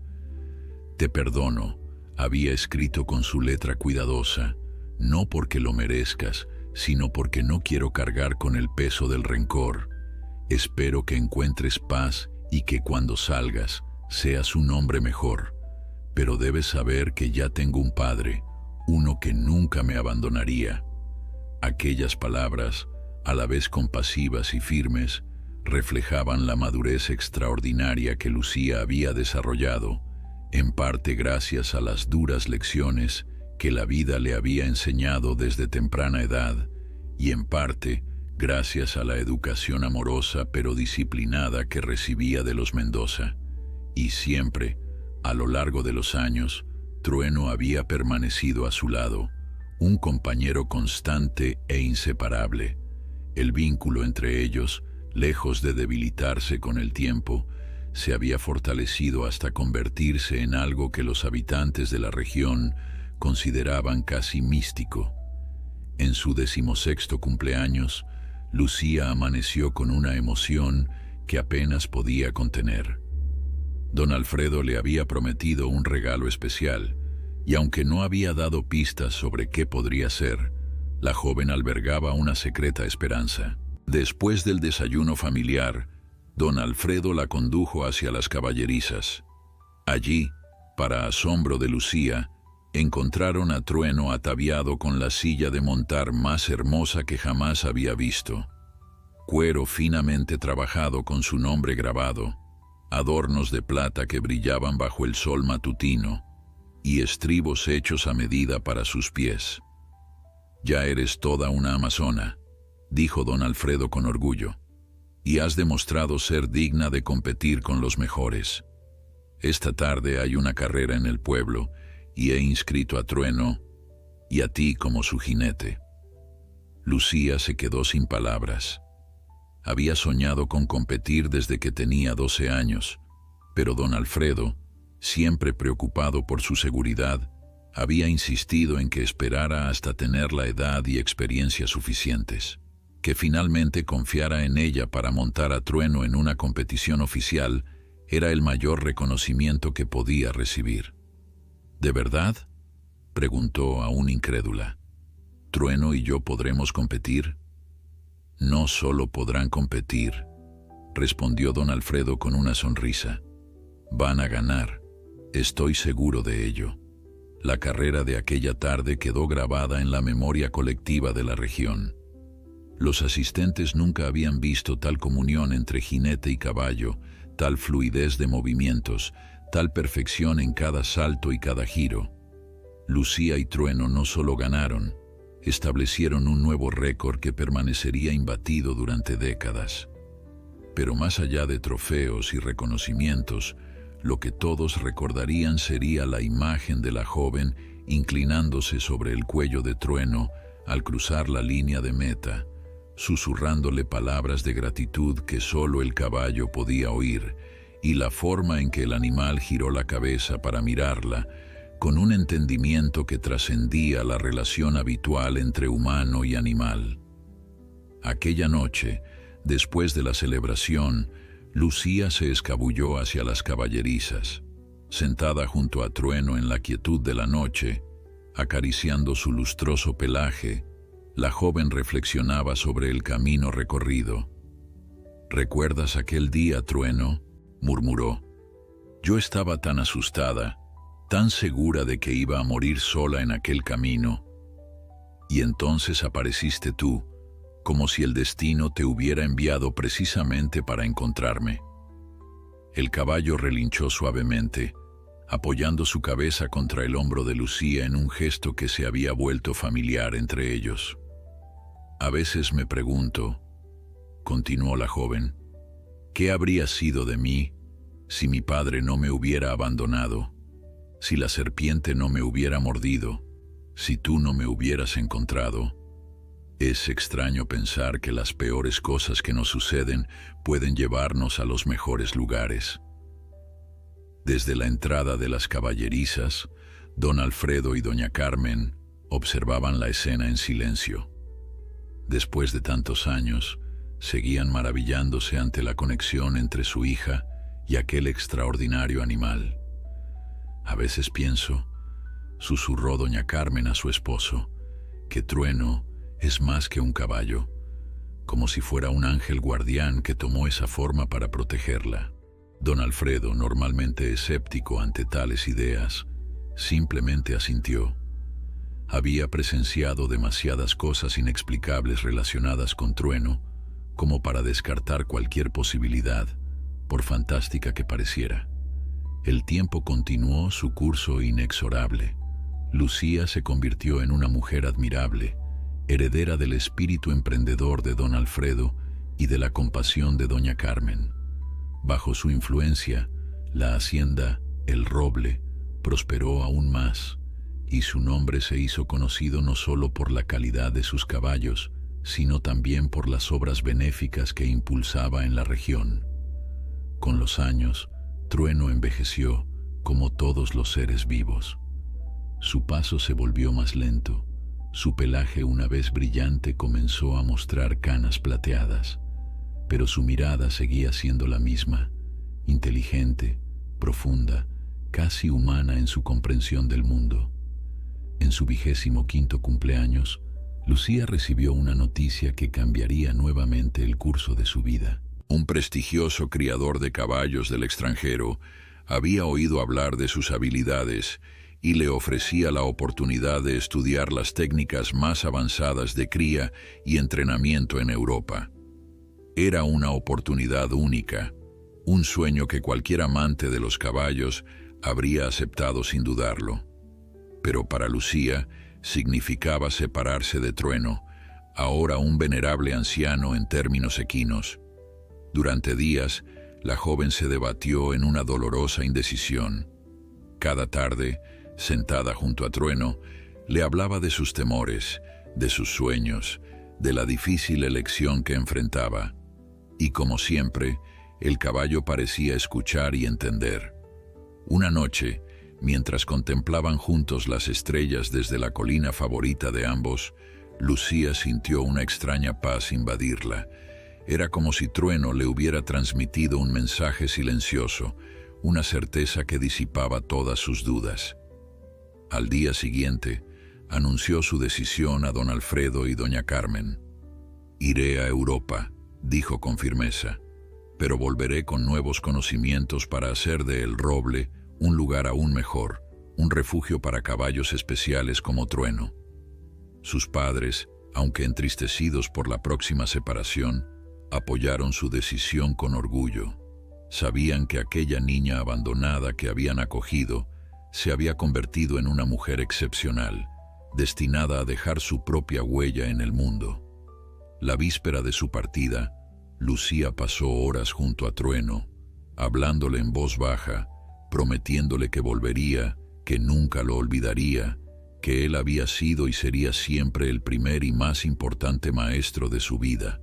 A: «Te perdono», había escrito con su letra cuidadosa, «no porque lo merezcas, sino porque no quiero cargar con el peso del rencor. Espero que encuentres paz y que cuando salgas seas un hombre mejor. Pero debes saber que ya tengo un padre, uno que nunca me abandonaría». Aquellas palabras, a la vez compasivas y firmes, reflejaban la madurez extraordinaria que Lucía había desarrollado, en parte gracias a las duras lecciones que la vida le había enseñado desde temprana edad, y en parte gracias a la educación amorosa pero disciplinada que recibía de los Mendoza. Y siempre, a lo largo de los años, Trueno había permanecido a su lado, un compañero constante e inseparable. El vínculo entre ellos, lejos de debilitarse con el tiempo, se había fortalecido hasta convertirse en algo que los habitantes de la región consideraban casi místico. En su 16º cumpleaños, Lucía amaneció con una emoción que apenas podía contener. Don Alfredo le había prometido un regalo especial, y aunque no había dado pistas sobre qué podría ser, la joven albergaba una secreta esperanza. Después del desayuno familiar, don Alfredo la condujo hacia las caballerizas. Allí, para asombro de Lucía, encontraron a Trueno ataviado con la silla de montar más hermosa que jamás había visto. Cuero finamente trabajado con su nombre grabado, adornos de plata que brillaban bajo el sol matutino y estribos hechos a medida para sus pies. «Ya eres toda una amazona», dijo don Alfredo con orgullo, «y has demostrado ser digna de competir con los mejores. Esta tarde hay una carrera en el pueblo y he inscrito a Trueno y a ti como su jinete». Lucía se quedó sin palabras. Había soñado con competir desde que tenía 12 años, pero don Alfredo, siempre preocupado por su seguridad, había insistido en que esperara hasta tener la edad y experiencia suficientes, que finalmente confiara en ella para montar a Trueno en una competición oficial era el mayor reconocimiento que podía recibir. «¿De verdad?», preguntó aún incrédula. «¿Trueno y yo podremos competir?». «No solo podrán competir», respondió don Alfredo con una sonrisa. «Van a ganar, estoy seguro de ello». La carrera de aquella tarde quedó grabada en la memoria colectiva de la región. Los asistentes nunca habían visto tal comunión entre jinete y caballo, tal fluidez de movimientos, tal perfección en cada salto y cada giro. Lucía y Trueno no solo ganaron, establecieron un nuevo récord que permanecería imbatido durante décadas. Pero más allá de trofeos y reconocimientos, lo que todos recordarían sería la imagen de la joven inclinándose sobre el cuello de Trueno al cruzar la línea de meta, susurrándole palabras de gratitud que solo el caballo podía oír, y la forma en que el animal giró la cabeza para mirarla, con un entendimiento que trascendía la relación habitual entre humano y animal. Aquella noche, después de la celebración, Lucía se escabulló hacia las caballerizas. Sentada junto a Trueno en la quietud de la noche, acariciando su lustroso pelaje, la joven reflexionaba sobre el camino recorrido. «¿Recuerdas aquel día, Trueno?», murmuró. «Yo estaba tan asustada, tan segura de que iba a morir sola en aquel camino. Y entonces apareciste tú, como si el destino te hubiera enviado precisamente para encontrarme». El caballo relinchó suavemente, apoyando su cabeza contra el hombro de Lucía en un gesto que se había vuelto familiar entre ellos. A veces me pregunto, continuó la joven, ¿qué habría sido de mí si mi padre no me hubiera abandonado, si la serpiente no me hubiera mordido, si tú no me hubieras encontrado? Es extraño pensar que las peores cosas que nos suceden pueden llevarnos a los mejores lugares. Desde la entrada de las caballerizas, don Alfredo y doña Carmen observaban la escena en silencio. Después de tantos años, seguían maravillándose ante la conexión entre su hija y aquel extraordinario animal. A veces pienso, susurró doña Carmen a su esposo, que Trueno es más que un caballo, como si fuera un ángel guardián que tomó esa forma para protegerla. Don Alfredo, normalmente escéptico ante tales ideas, simplemente asintió. Había presenciado demasiadas cosas inexplicables relacionadas con Trueno como para descartar cualquier posibilidad, por fantástica que pareciera. El tiempo continuó su curso inexorable. Lucía se convirtió en una mujer admirable, heredera del espíritu emprendedor de don Alfredo y de la compasión de doña Carmen. Bajo su influencia, la hacienda El Roble prosperó aún más, y su nombre se hizo conocido no solo por la calidad de sus caballos, sino también por las obras benéficas que impulsaba en la región. Con los años, Trueno envejeció, como todos los seres vivos. Su paso se volvió más lento. Su pelaje, una vez brillante, comenzó a mostrar canas plateadas, pero su mirada seguía siendo la misma, inteligente, profunda, casi humana en su comprensión del mundo. En su 25º cumpleaños, Lucía recibió una noticia que cambiaría nuevamente el curso de su vida. Un prestigioso criador de caballos del extranjero había oído hablar de sus habilidades y le ofrecía la oportunidad de estudiar las técnicas más avanzadas de cría y entrenamiento en Europa. Era una oportunidad única, un sueño que cualquier amante de los caballos habría aceptado sin dudarlo. Pero para Lucía significaba separarse de Trueno, ahora un venerable anciano en términos equinos. Durante días, la joven se debatió en una dolorosa indecisión. Cada tarde, sentada junto a Trueno, le hablaba de sus temores, de sus sueños, de la difícil elección que enfrentaba. Y como siempre, el caballo parecía escuchar y entender. Una noche, mientras contemplaban juntos las estrellas desde la colina favorita de ambos, Lucía sintió una extraña paz invadirla. Era como si Trueno le hubiera transmitido un mensaje silencioso, una certeza que disipaba todas sus dudas. Al día siguiente, anunció su decisión a don Alfredo y doña Carmen. «Iré a Europa», dijo con firmeza, «pero volveré con nuevos conocimientos para hacer de El Roble un lugar aún mejor, un refugio para caballos especiales como Trueno». Sus padres, aunque entristecidos por la próxima separación, apoyaron su decisión con orgullo. Sabían que aquella niña abandonada que habían acogido se había convertido en una mujer excepcional, destinada a dejar su propia huella en el mundo. La víspera de su partida, Lucía pasó horas junto a Trueno, hablándole en voz baja, prometiéndole que volvería, que nunca lo olvidaría, que él había sido y sería siempre el primer y más importante maestro de su vida.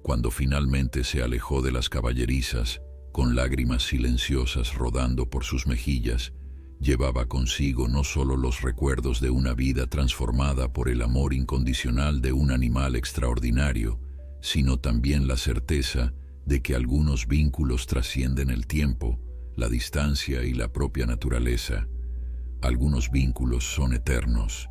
A: Cuando finalmente se alejó de las caballerizas, con lágrimas silenciosas rodando por sus mejillas, llevaba consigo no solo los recuerdos de una vida transformada por el amor incondicional de un animal extraordinario, sino también la certeza de que algunos vínculos trascienden el tiempo, la distancia y la propia naturaleza. Algunos vínculos son eternos,